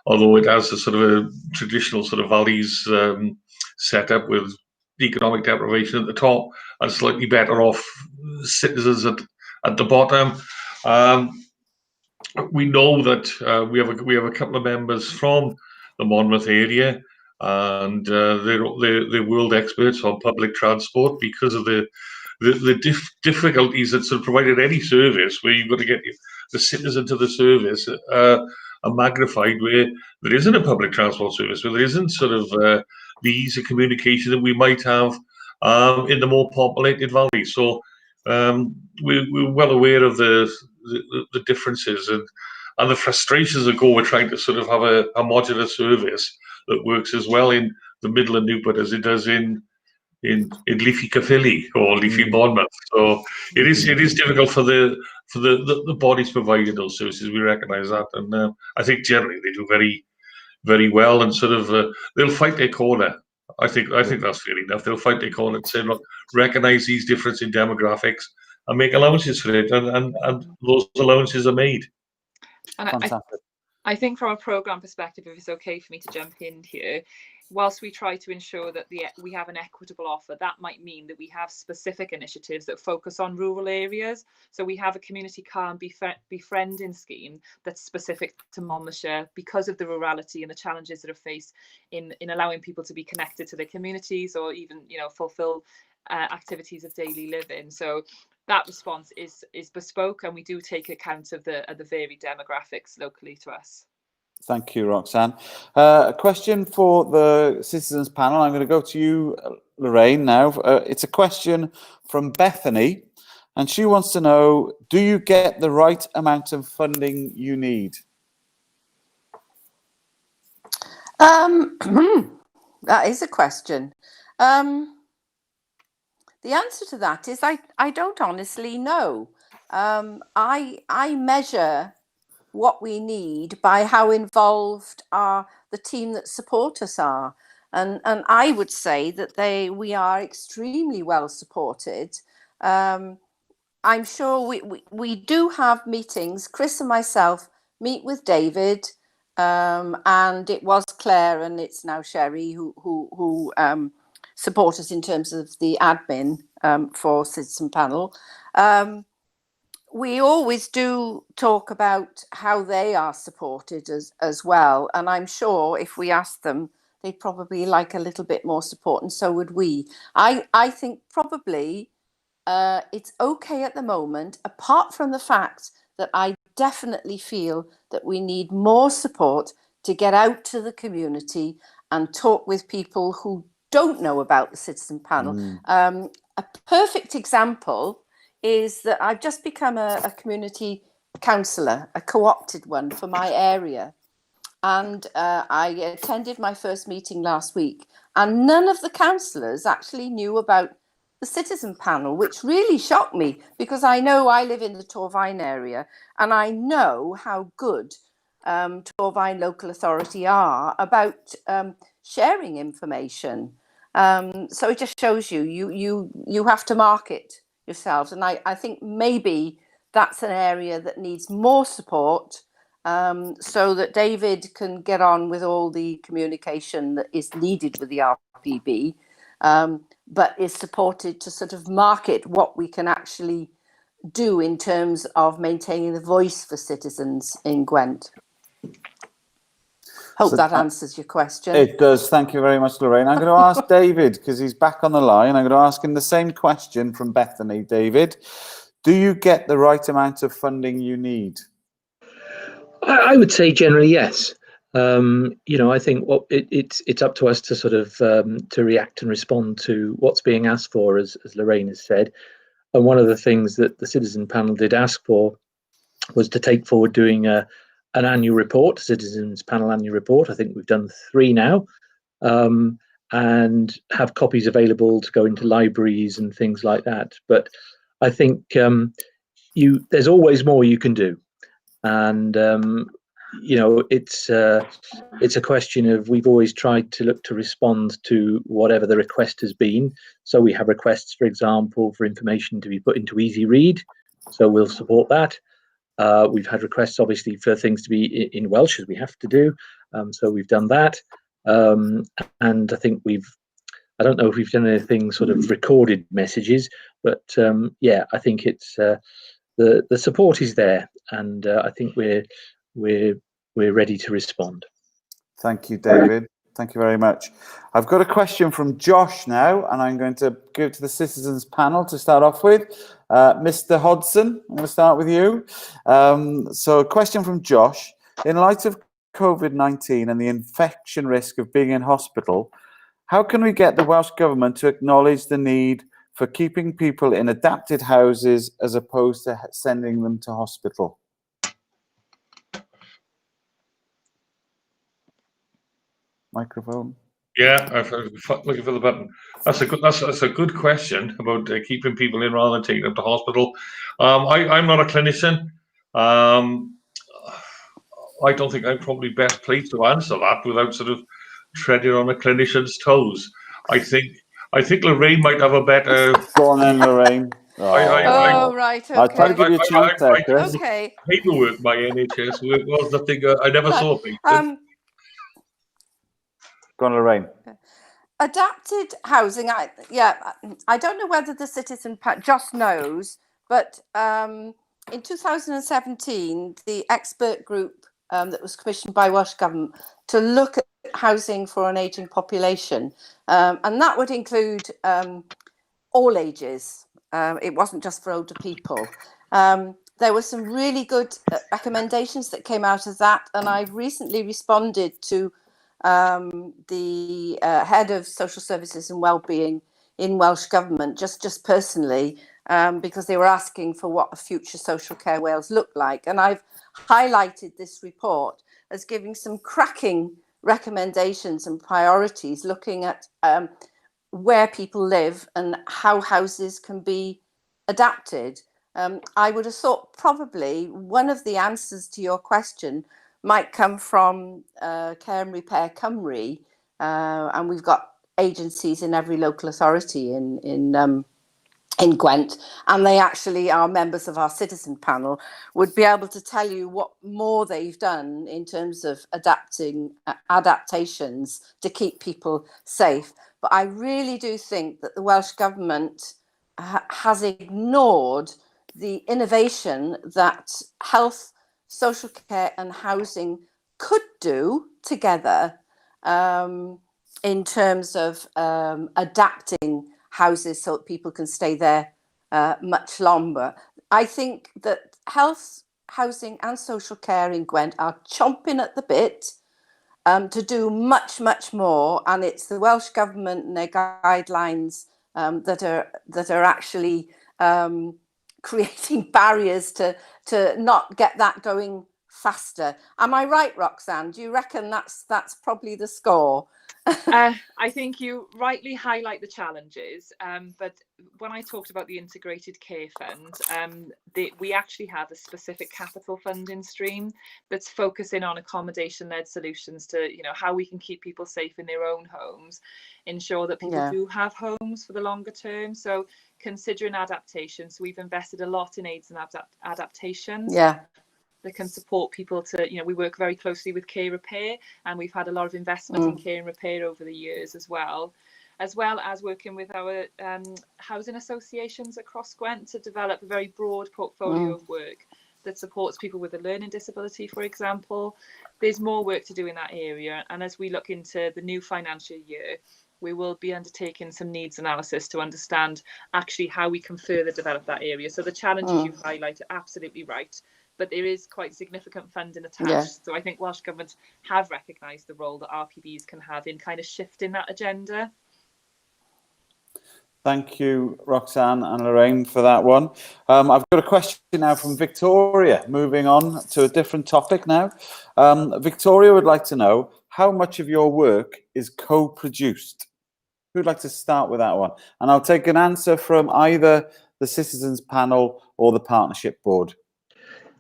although it has a sort of a traditional sort of valleys set up with economic deprivation at the top and slightly better off citizens at the bottom. We know that we have a couple of members from the Monmouth area, and they're world experts on public transport, because of the difficulties that sort of provided any service where you've got to get the citizen to the service are magnified where there isn't a public transport service, where there isn't sort of the ease of communication that we might have in the more populated valleys. So we're well aware of the differences and the frustrations that go with trying to sort of have a homogenous service that works as well in the middle of Newport as it does in leafy Cyllid or leafy Monmouth. So it is difficult for the bodies providing those services. We recognise that, and I think generally they do very, very well, and sort of they'll fight their corner. I think that's fair enough. They'll fight their corner and say, look, recognise these differences in demographics and make allowances for it, and those allowances are made. And I think from a programme perspective, if it's okay for me to jump in here, whilst we try to ensure that we have an equitable offer, that might mean that we have specific initiatives that focus on rural areas. So we have a community car and befriending scheme that's specific to Monmouthshire because of the rurality and the challenges that are faced in allowing people to be connected to their communities, or even fulfill activities of daily living. So that response is bespoke, and we do take account of the varied demographics locally to us. Thank you, Roxanne. A question for the citizens panel. I'm going to go to you, Lorraine, now. It's a question from Bethany, and she wants to know, do you get the right amount of funding you need? That is a question. The answer to that is I don't honestly know. I measure what we need by how involved the team that support us are. And I would say that we are extremely well supported. I'm sure we do have meetings. Chris and myself meet with David, and it was Claire and it's now Sherry who support us in terms of the admin for Citizen Panel. We always do talk about how they are supported as well. And I'm sure if we asked them, they'd probably like a little bit more support, and so would we. I think probably it's okay at the moment, apart from the fact that I definitely feel that we need more support to get out to the community and talk with people who don't know about the Citizen Panel. A perfect example is that I've just become a community councillor, a co-opted one for my area. And I attended my first meeting last week, and none of the councillors actually knew about the Citizen Panel, which really shocked me, because I know I live in the Torfaen area and I know how good Torfaen Local Authority are about sharing information. So it just shows you have to market yourselves, and I think maybe that's an area that needs more support, so that David can get on with all the communication that is needed with the RPB, but is supported to sort of market what we can actually do in terms of maintaining the voice for citizens in Gwent. Hope that answers your question. It does. Thank you very much, Lorraine. I'm going to ask David, because he's back on the line. I'm going to ask him the same question from Bethany. David, do you get the right amount of funding you need? I would say generally yes. I think it's up to us to sort of to react and respond to what's being asked for, as Lorraine has said. And one of the things that the Citizen Panel did ask for was to take forward doing an annual report, Citizens Panel annual report. I think we've done 3 now, and have copies available to go into libraries and things like that. But I think there's always more you can do, and it's a question of, we've always tried to look to respond to whatever the request has been. So we have requests, for example, for information to be put into Easy Read, so we'll support that. We've had requests, obviously, for things to be in Welsh, as we have to do, so we've done that. And I think I don't know if we've done anything sort of recorded messages, but yeah, I think it's the support is there, and I think we're ready to respond. Thank you, David. Thank you very much. I've got a question from Josh now, and I'm going to give it to the Citizens Panel to start off with. Mr. Hodson, I'm going to start with you. So a question from Josh. In light of COVID-19 and the infection risk of being in hospital, how can we get the Welsh Government to acknowledge the need for keeping people in adapted houses as opposed to sending them to hospital? Microphone. Yeah, I'm looking for the button. That's a good question about keeping people in rather than taking them to hospital. I'm not a clinician. I don't think I'm probably best placed to answer that without sort of treading on a clinician's toes. I think Lorraine might have a better. Go on then, Lorraine. Right. Okay. I'll try to give you a chance there, Chris. Okay. Paperwork, my NHS work was the thing I never saw. Go on, Lorraine. Adapted housing. I don't know whether the Citizen Panel just knows, but in 2017, the expert group that was commissioned by Welsh Government to look at housing for an ageing population, and that would include all ages. It wasn't just for older people. There were some really good recommendations that came out of that, and I've recently responded to the head of social services and wellbeing in Welsh Government, just personally, because they were asking for what a future social care Wales looked like. And I've highlighted this report as giving some cracking recommendations and priorities, looking at where people live and how houses can be adapted. I would have thought probably one of the answers to your question might come from Care and Repair Cymru, and we've got agencies in every local authority in Gwent, and they actually are members of our citizen panel, would be able to tell you what more they've done in terms of adaptations to keep people safe. But I really do think that the Welsh Government has ignored the innovation that health, social care and housing could do together in terms of adapting houses so that people can stay there much longer. I think that health, housing and social care in Gwent are chomping at the bit to do much, much more, and it's the Welsh Government and their guidelines that are actually creating barriers to not get that going faster. Am I right, Roxanne? Do you reckon that's probably the score? I think you rightly highlight the challenges, but when I talked about the integrated care fund, we actually have a specific capital funding stream that's focusing on accommodation-led solutions to, how we can keep people safe in their own homes, ensure that people do have homes for the longer term. So considering adaptation, so we've invested a lot in aids and adaptations. That can support people to, we work very closely with Care Repair, and we've had a lot of investment in Care and Repair over the years as well as working with our housing associations across Gwent to develop a very broad portfolio of work that supports people with a learning disability, for example. There's more work to do in that area, and as we look into the new financial year, we will be undertaking some needs analysis to understand actually how we can further develop that area. So the challenges you highlight are absolutely right, but there is quite significant funding attached. So I think Welsh Government have recognised the role that RPBs can have in kind of shifting that agenda. Thank you, Roxanne and Lorraine, for that one. I've got a question now from Victoria, moving on to a different topic now. Victoria would like to know, how much of your work is co-produced? Who'd like to start with that one? And I'll take an answer from either the Citizens Panel or the Partnership Board.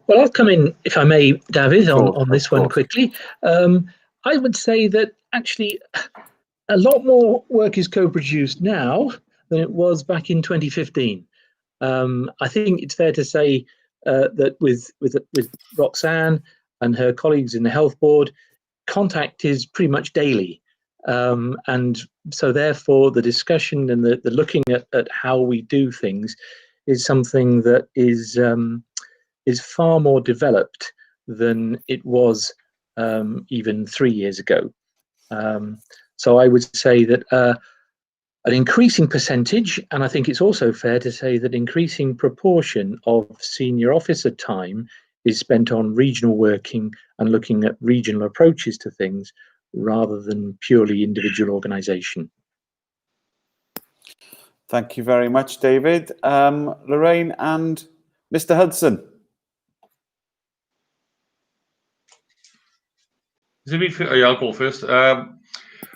Well, I'll come in, if I may, David, on this one quickly. I would say that actually a lot more work is co-produced now than it was back in 2015. I think it's fair to say that with Roxanne and her colleagues in the Health Board, contact is pretty much daily. And so therefore the discussion and the looking at how we do things is something that is far more developed than it was even 3 years ago. So I would say that an increasing percentage, and I think it's also fair to say that increasing proportion of senior officer time is spent on regional working and looking at regional approaches to things rather than purely individual organisation. Thank you very much, David. Lorraine and Mr. Hudson. I'll go first.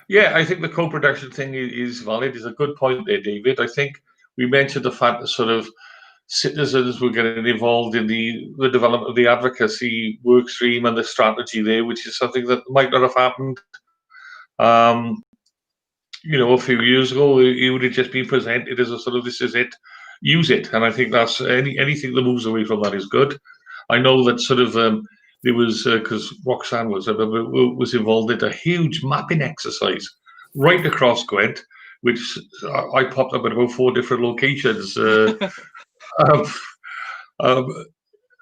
Yeah, I think the co-production thing is valid. It's a good point there, David. I think we mentioned the fact that sort of citizens were getting involved in the development of the advocacy work stream and the strategy there, which is something that might not have happened. A few years ago, it would have just been presented as a sort of, this is it, use it. And I think that's anything that moves away from that is good. I know that sort of there was, because Roxanne was involved in a huge mapping exercise right across Gwent, which I popped up at about 4 different locations.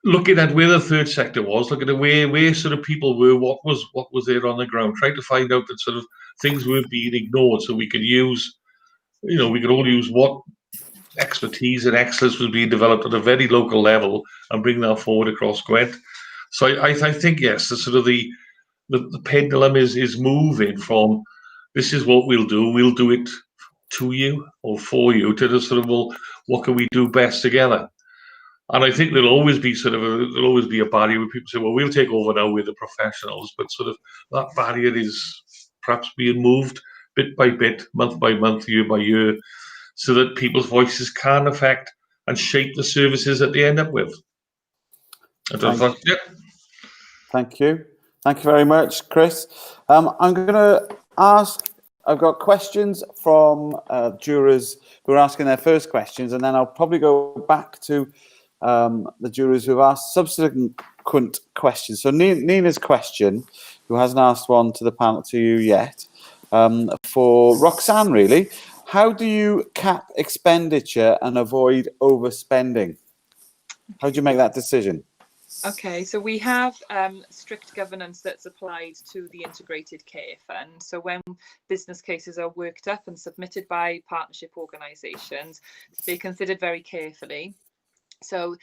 Looking at where the third sector was, looking at where sort of people were, what was there on the ground, trying to find out that sort of things weren't being ignored, so we could use, we could all use what expertise and excellence was being developed at a very local level and bring that forward across Gwent. So I think, yes, the sort of the pendulum is moving from this is what we'll do it to you or for you, to the sort of, well, what can we do best together? And I think there'll always be a barrier where people say, well, we'll take over now, we're the professionals, but sort of that barrier is perhaps being moved bit by bit, month by month, year by year, so that people's voices can affect and shape the services that they end up with. Thank you. Thank you very much, Chris. I'm going to ask, I've got questions from jurors who are asking their first questions, and then I'll probably go back to the jurors who have asked subsequent questions. So Nina's question, who hasn't asked one to the panel, to you yet, for Roxanne, really. How do you cap expenditure and avoid overspending? How do you make that decision? Okay, so we have strict governance that's applied to the integrated care fund. So when business cases are worked up and submitted by partnership organisations, they're considered very carefully. So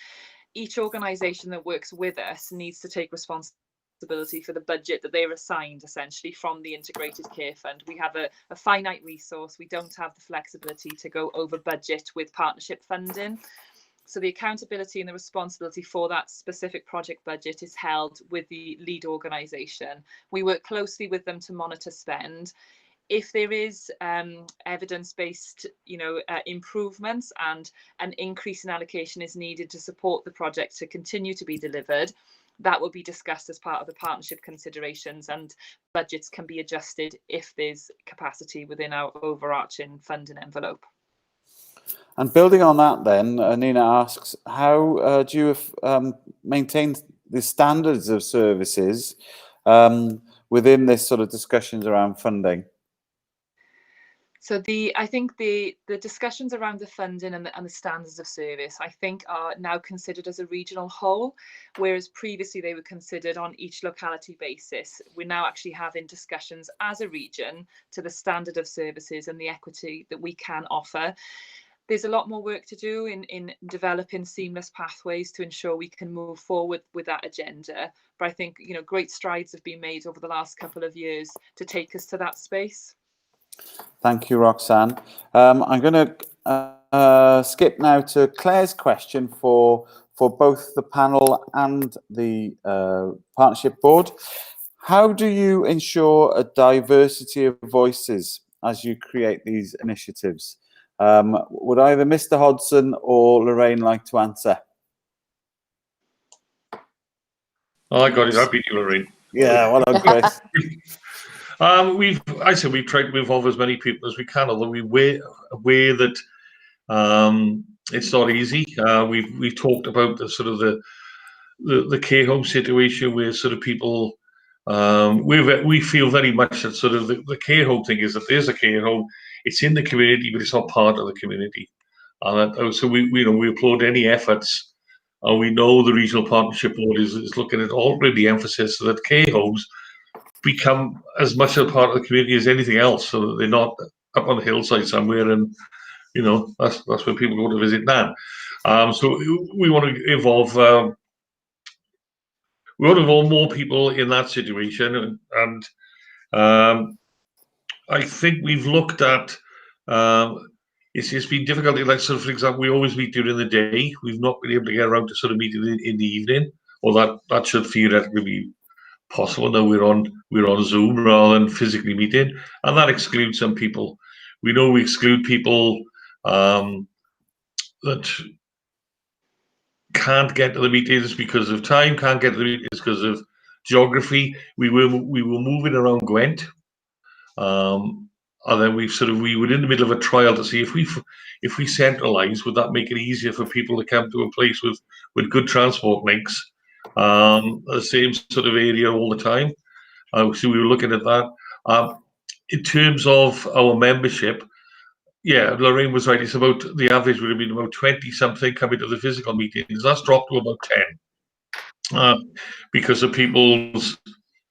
each organisation that works with us needs to take responsibility for the budget that they're assigned, essentially, from the integrated care fund. We have a finite resource. We don't have the flexibility to go over budget with partnership funding. So the accountability and the responsibility for that specific project budget is held with the lead organisation. We work closely with them to monitor spend. If there is evidence-based, improvements and an increase in allocation is needed to support the project to continue to be delivered, that will be discussed as part of the partnership considerations, and budgets can be adjusted if there's capacity within our overarching funding envelope. And building on that then, Nina asks, how do you maintain the standards of services within this sort of discussions around funding? So I think the discussions around the funding and the standards of service, I think, are now considered as a regional whole, whereas previously they were considered on each locality basis. We're now actually having discussions as a region to the standard of services and the equity that we can offer. There's a lot more work to do in developing seamless pathways to ensure we can move forward with that agenda. But I think, great strides have been made over the last couple of years to take us to that space. Thank you, Roxanne. I'm going to skip now to Claire's question for both the panel and the partnership board. How do you ensure a diversity of voices as you create these initiatives? Would either Mr. Hodson or Lorraine like to answer? Oh, I got it. I beat you, Lorraine. Yeah, well done, Chris. We've tried to involve as many people as we can, although we're aware that it's not easy. We've talked about the sort of the care home situation where sort of people we feel very much that sort of the care home thing is that there's a care home, it's in the community, but it's not part of the community. And so we applaud any efforts, and we know the regional partnership board is looking at altering the emphasis so that care homes become as much a part of the community as anything else, so that they're not up on the hillside somewhere, and that's where people go to visit now. So we want to involve more people in that situation, and I think we've looked at it's been difficult. Like, so for example, we always meet during the day. We've not been able to get around to sort of meeting in the evening, or that should theoretically be possible. Now we're on Zoom rather than physically meeting, and that excludes some people. We know we exclude people that can't get to the meetings because of time, can't get to the meetings because of geography. We were moving around Gwent, and then we were in the middle of a trial to see if we centralise, would that make it easier for people to come to a place with good transport links, the same sort of area all the time. So we were looking at that. In terms of our membership, yeah, Lorraine was right. It's about, the average would have been about 20 something coming to the physical meetings. That's dropped to about 10 because of people's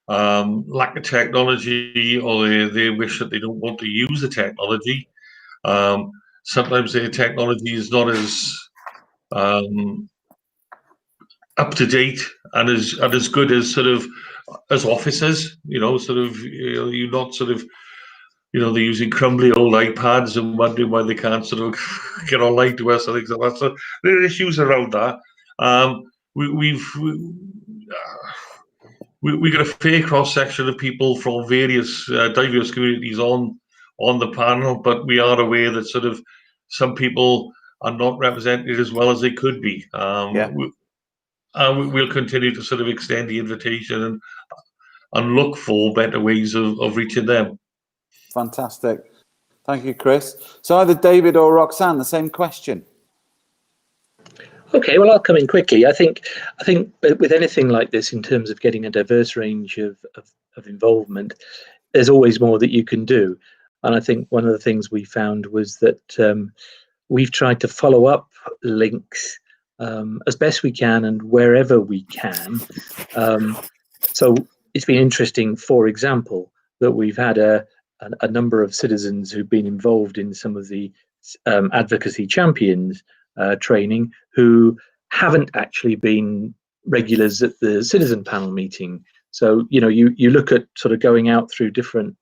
lack of technology, or they wish that they don't want to use the technology. sometimes their technology is not as up to date and as good as sort of as officers, you know, sort of, you know, you're not sort of, you know, they're using crumbly old iPads and wondering why they can't sort of get online to us and things like that. So there are issues around that. We got a fair cross section of people from various diverse communities on the panel, but we are aware that sort of some people are not represented as well as they could be. We'll continue to sort of extend the invitation and look for better ways of reaching them. Fantastic. Thank you, Chris. So either David or Roxanne, the same question. Okay, well, I'll come in quickly. I think with anything like this, in terms of getting a diverse range of involvement, there's always more that you can do. And I think one of the things we found was that we've tried to follow up links as best we can and wherever we can. So it's been interesting, for example, that we've had a number of citizens who've been involved in some of the advocacy champions training who haven't actually been regulars at the citizen panel meeting. So, you know, you look at sort of going out through different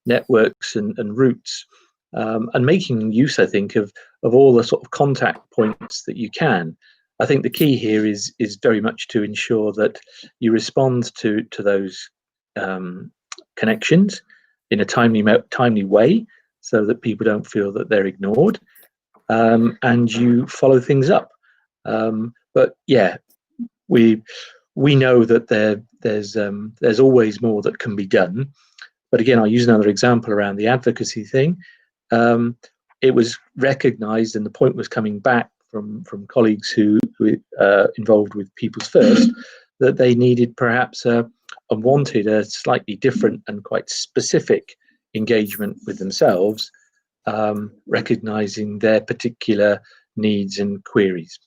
networks and routes and making use, I think, of all the sort of contact points that you can. I think the key here is very much to ensure that you respond to those connections in a timely way, so that people don't feel that they're ignored, and you follow things up. But yeah, we know that there's always more that can be done. But again, I'll use another example around the advocacy thing. It was recognised, and the point was coming back from colleagues who involved with People's First, that they needed perhaps and wanted a slightly different and quite specific engagement with themselves, recognising their particular needs and queries.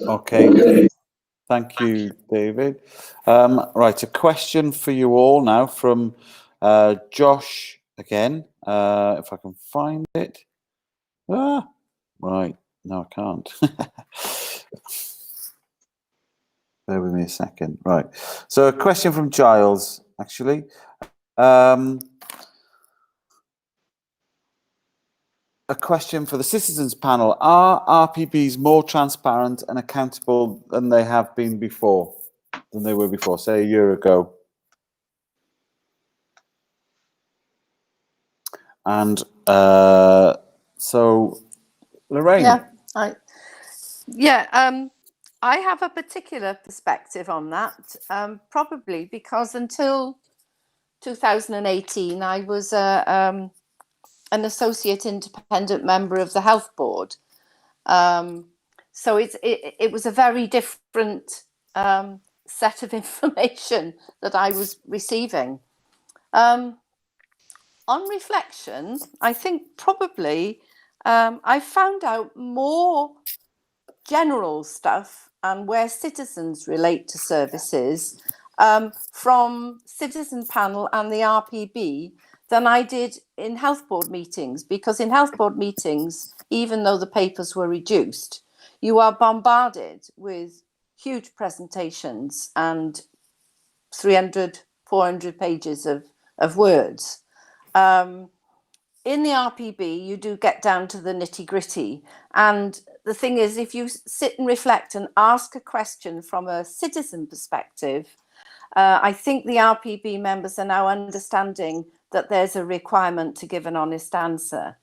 Okay, thank you, David. Right, a question for you all now from Josh again, if I can find it. Right, no, I can't. Bear with me a second. Right, so a question from Giles, actually. A question for the citizens panel. Are RPBs more transparent and accountable than they have been before, say a year ago? And so, Lorraine. I have a particular perspective on that, probably because until 2018, I was an associate independent member of the health board. So it was a very different set of information that I was receiving. On reflection, I think probably I found out more general stuff and where citizens relate to services from citizen panel and the RPB than I did in health board meetings, because in health board meetings, even though the papers were reduced, you are bombarded with huge presentations and 300, 400 pages of words. In the RPB, you do get down to the nitty gritty. And the thing is, if you sit and reflect and ask a question from a citizen perspective, I think the RPB members are now understanding that there's a requirement to give an honest answer.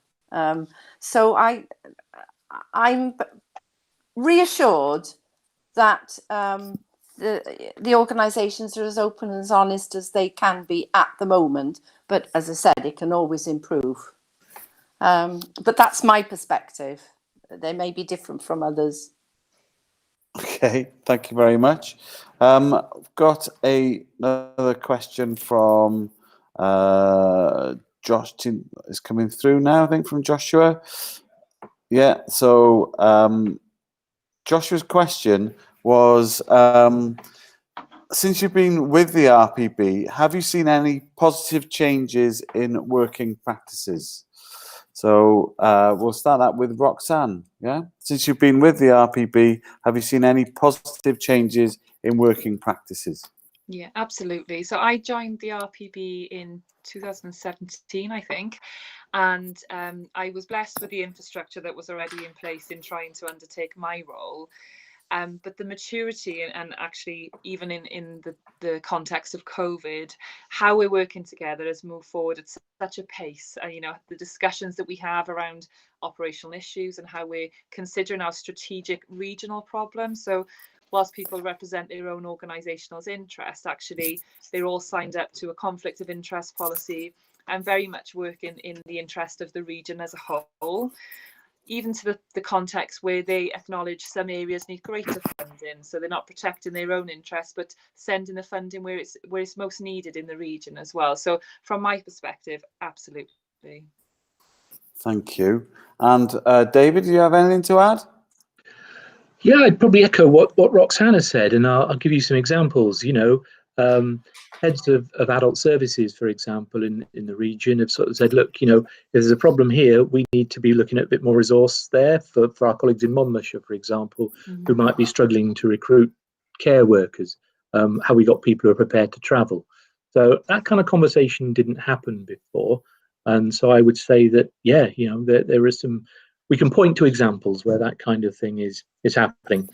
So I'm reassured that the organisations are as open and as honest as they can be at the moment. But as I said, it can always improve. But that's my perspective. They may be different from others. Okay, thank you very much. I've got another question from Josh. Is coming through now, I think, from Joshua. Yeah, so Joshua's question was, since you've been with the RPB, have you seen any positive changes in working practices? So we'll start that with Roxanne. Yeah, since you've been with the RPB, have you seen any positive changes in working practices? Yeah, absolutely. So I joined the RPB in 2017, I think, and I was blessed with the infrastructure that was already in place in trying to undertake my role. But the maturity and actually even in the context of COVID, how we're working together has moved forward at such a pace. You know, the discussions that we have around operational issues and how we're considering our strategic regional problems. So whilst people represent their own organisational interests, actually they're all signed up to a conflict of interest policy and very much working in the interest of the region as a whole. Even to the context where they acknowledge some areas need greater funding, so they're not protecting their own interests, but sending the funding where it's most needed in the region as well. So from my perspective, absolutely. Thank you. And David, do you have anything to add? Yeah, I'd probably echo what Roxanne has said, and I'll give you some examples. You know, heads of adult services, for example, in the region have sort of said, look, you know, if there's a problem here, we need to be looking at a bit more resource there for our colleagues in Monmouthshire, for example, who might be struggling to recruit care workers, how we got people who are prepared to travel. So that kind of conversation didn't happen before. And so I would say that, yeah, you know, there is some, we can point to examples where that kind of thing is happening.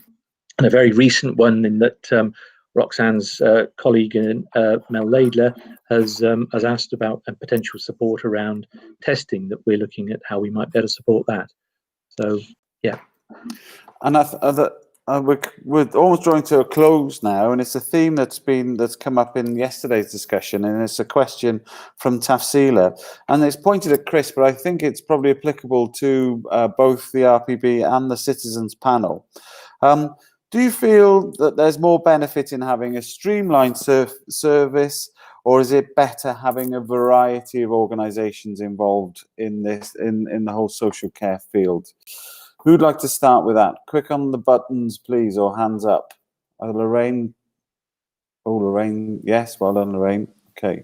And a very recent one in that Roxanne's colleague, Mel Laidler, has asked about potential support around testing, that we're looking at how we might better support that. So, yeah. And we're almost drawing to a close now, and it's a theme that's come up in yesterday's discussion, and it's a question from Tafsila, and it's pointed at Chris, but I think it's probably applicable to both the RPB and the Citizens Panel. Do you feel that there's more benefit in having a streamlined service, or is it better having a variety of organisations involved in this, in the whole social care field? Who'd like to start with that? Quick on the buttons, please, or hands up. Lorraine. Oh, Lorraine. Yes, well done, Lorraine. Okay.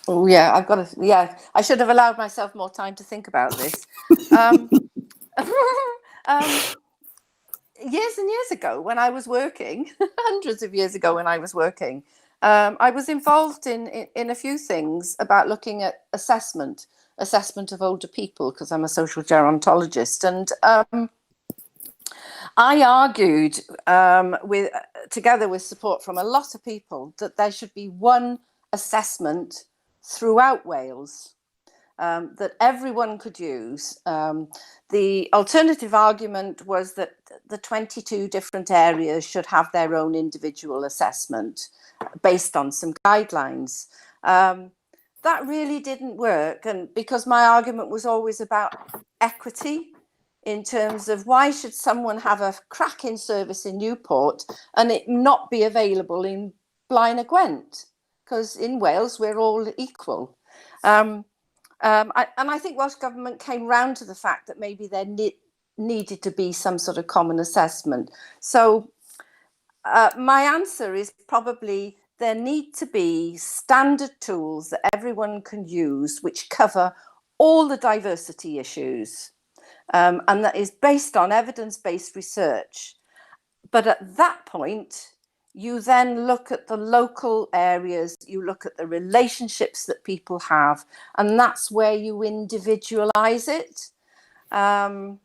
Oh, yeah, I've got to. Yeah, I should have allowed myself more time to think about this. Years and years ago, when I was working, hundreds of years ago, when I was working, I was involved in a few things about looking at assessment of older people, because I'm a social gerontologist, and I argued together with support from a lot of people, that there should be one assessment throughout Wales that everyone could use. The alternative argument was that the 22 different areas should have their own individual assessment based on some guidelines. That really didn't work, and because my argument was always about equity, in terms of why should someone have a cracking service in Newport and it not be available in Blaen y Gwent? Because in Wales, we're all equal. And I think Welsh Government came round to the fact that maybe there needed to be some sort of common assessment. So my answer is probably there need to be standard tools that everyone can use, which cover all the diversity issues. And that is based on evidence-based research. But at that point, you then look at the local areas, you look at the relationships that people have, and that's where you individualize it. And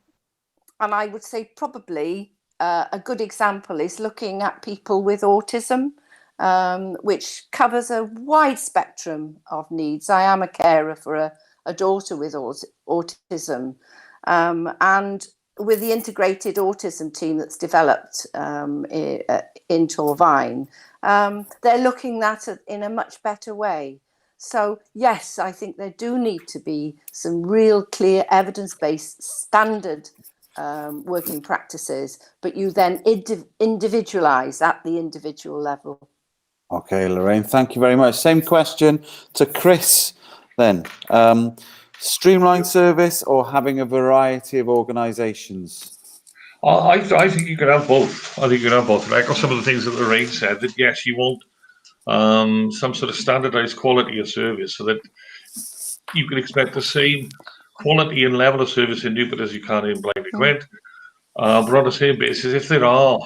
I would say probably a good example is looking at people with autism, which covers a wide spectrum of needs. I am a carer for a daughter with autism. And with the integrated autism team that's developed in Torfaen, they're looking at it in a much better way. So, yes, I think there do need to be some real clear evidence-based standard working practices, but you then individualise at the individual level. Okay, Lorraine, thank you very much. Same question to Chris then. Streamlined service or having a variety of organisations? I think you can have both. I think you can have both. And I echo some of the things that Lorraine said, that yes, you want some sort of standardised quality of service so that you can expect the same quality and level of service in newid as you can in blind Gwent. But on the same basis, if there are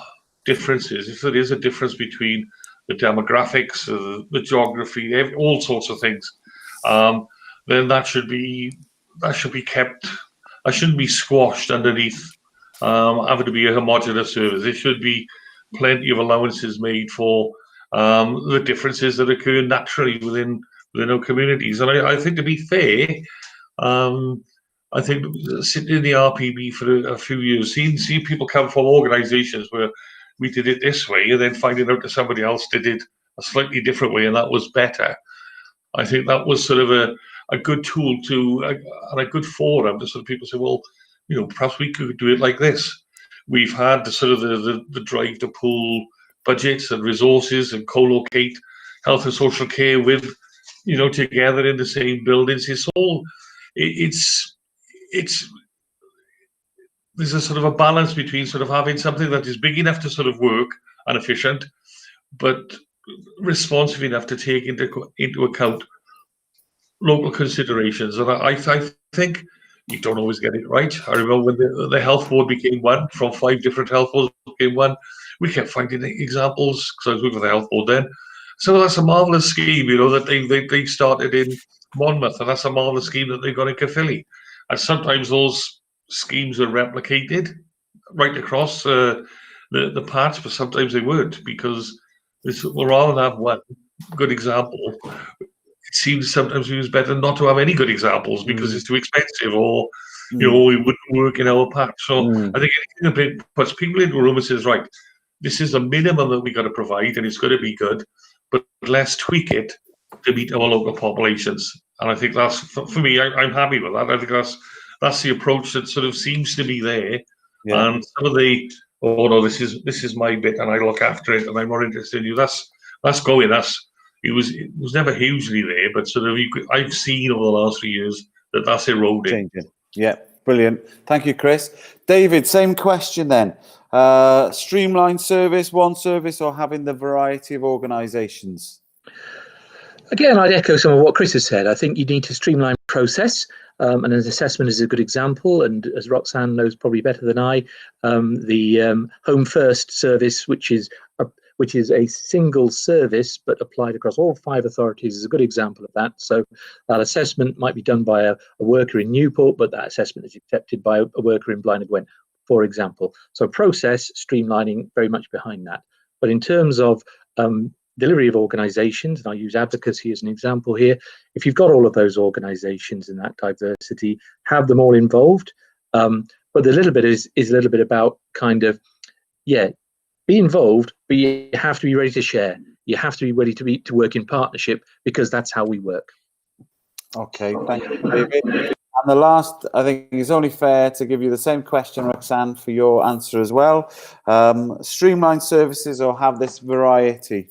differences, if there is a difference between the demographics, the geography, all sorts of things, then that should be kept. That shouldn't be squashed underneath having to be a homogeneous service. There should be plenty of allowances made for the differences that occur naturally within our communities. And I think, to be fair, I think sitting in the RPB for a few years, seeing people come from organisations where we did it this way, and then finding out that somebody else did it a slightly different way, and that was better. I think that was sort of a good tool and a good forum to sort of people say, well, perhaps we could do it like this. We've had the sort of the drive to pool budgets and resources and co-locate health and social care with, together in the same buildings. There's a sort of a balance between sort of having something that is big enough to sort of work and efficient, but responsive enough to take into account local considerations. And I think you don't always get it right. I remember when the health board became one, from 5 different health boards became one, we kept finding examples, because I was with the health board then. So that's a marvellous scheme, that they started in Monmouth, and that's a marvellous scheme that they've got in Cyllid. And sometimes those schemes are replicated right across the parts, but sometimes they weren't, because rather than have one good example, it seems sometimes it was better not to have any good examples because it's too expensive, or it wouldn't work in our patch. So I think anything that puts people into a room and says, right, this is the minimum that we got to provide, and it's going to be good, but let's tweak it to meet our local populations. And I think that's, for me, I'm happy with that. I think that's the approach that sort of seems to be there. Yeah. And some of the, oh no, this is my bit, and I look after it, and I'm more interested in you. That's going. It was never hugely there, but sort of I've seen over the last few years that's eroding. Changing. Yeah, brilliant. Thank you, Chris. David, same question then. Streamlined service, one service, or having the variety of organisations? Again, I'd echo some of what Chris has said. I think you need to streamline process, and an assessment is a good example. And as Roxanne knows probably better than I, the Home First service, which is a single service but applied across all 5 authorities, is a good example of that. So that assessment might be done by a worker in Newport, but that assessment is accepted by a worker in Blaenau Gwent, for example. So process streamlining very much behind that. But in terms of delivery of organisations, and I'll use advocacy as an example here, if you've got all of those organisations and that diversity, have them all involved. But a little bit is a little bit about kind of, be involved, but you have to be ready to share. You have to be ready to work in partnership, because that's how we work. Okay, thank you, David. And the last, I think it's only fair to give you the same question, Roxanne, for your answer as well. Streamlined services or have this variety?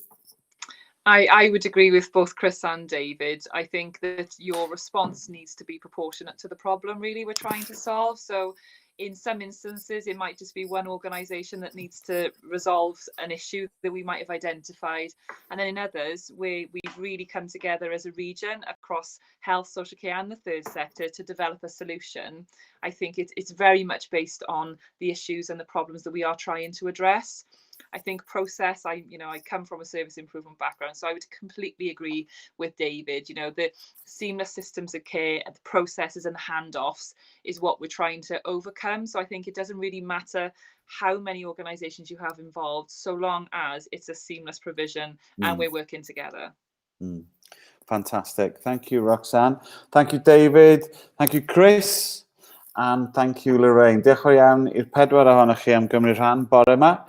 I would agree with both Chris and David. I think that your response needs to be proportionate to the problem really we're trying to solve. So in some instances, it might just be one organisation that needs to resolve an issue that we might have identified. And then in others, we've really come together as a region across health, social care and the third sector to develop a solution. I think it's very much based on the issues and the problems that we are trying to address. I think process, I come from a service improvement background, so I would completely agree with David. The seamless systems of care, the processes and the handoffs is what we're trying to overcome. So I think it doesn't really matter how many organisations you have involved, so long as it's a seamless provision and we're working together. Fantastic. Thank you, Roxanne. Thank you, David. Thank you, Chris. And thank you, Lorraine. Diolch yn iawn i'r 4 ohonoch chi am gymryd rhan bore yma.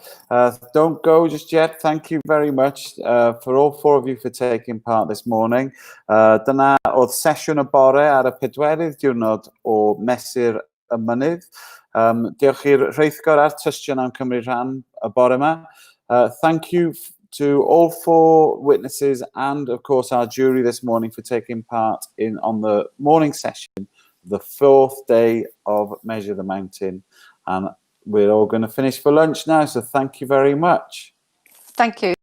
Don't go just yet. Thank you very much for all 4 of you for taking part this morning. Dyna oedd sesiwn y bore ar y 4edd diwrnod o Mesur y Mynydd. Diolch i'r rheithgor a'r tystion am cymryd rhan y bore yma. Thank you to all 4 witnesses and, of course, our jury this morning for taking part on the morning session, the 4th day of Measure the Mountain. And we're all going to finish for lunch now, so thank you very much. Thank you.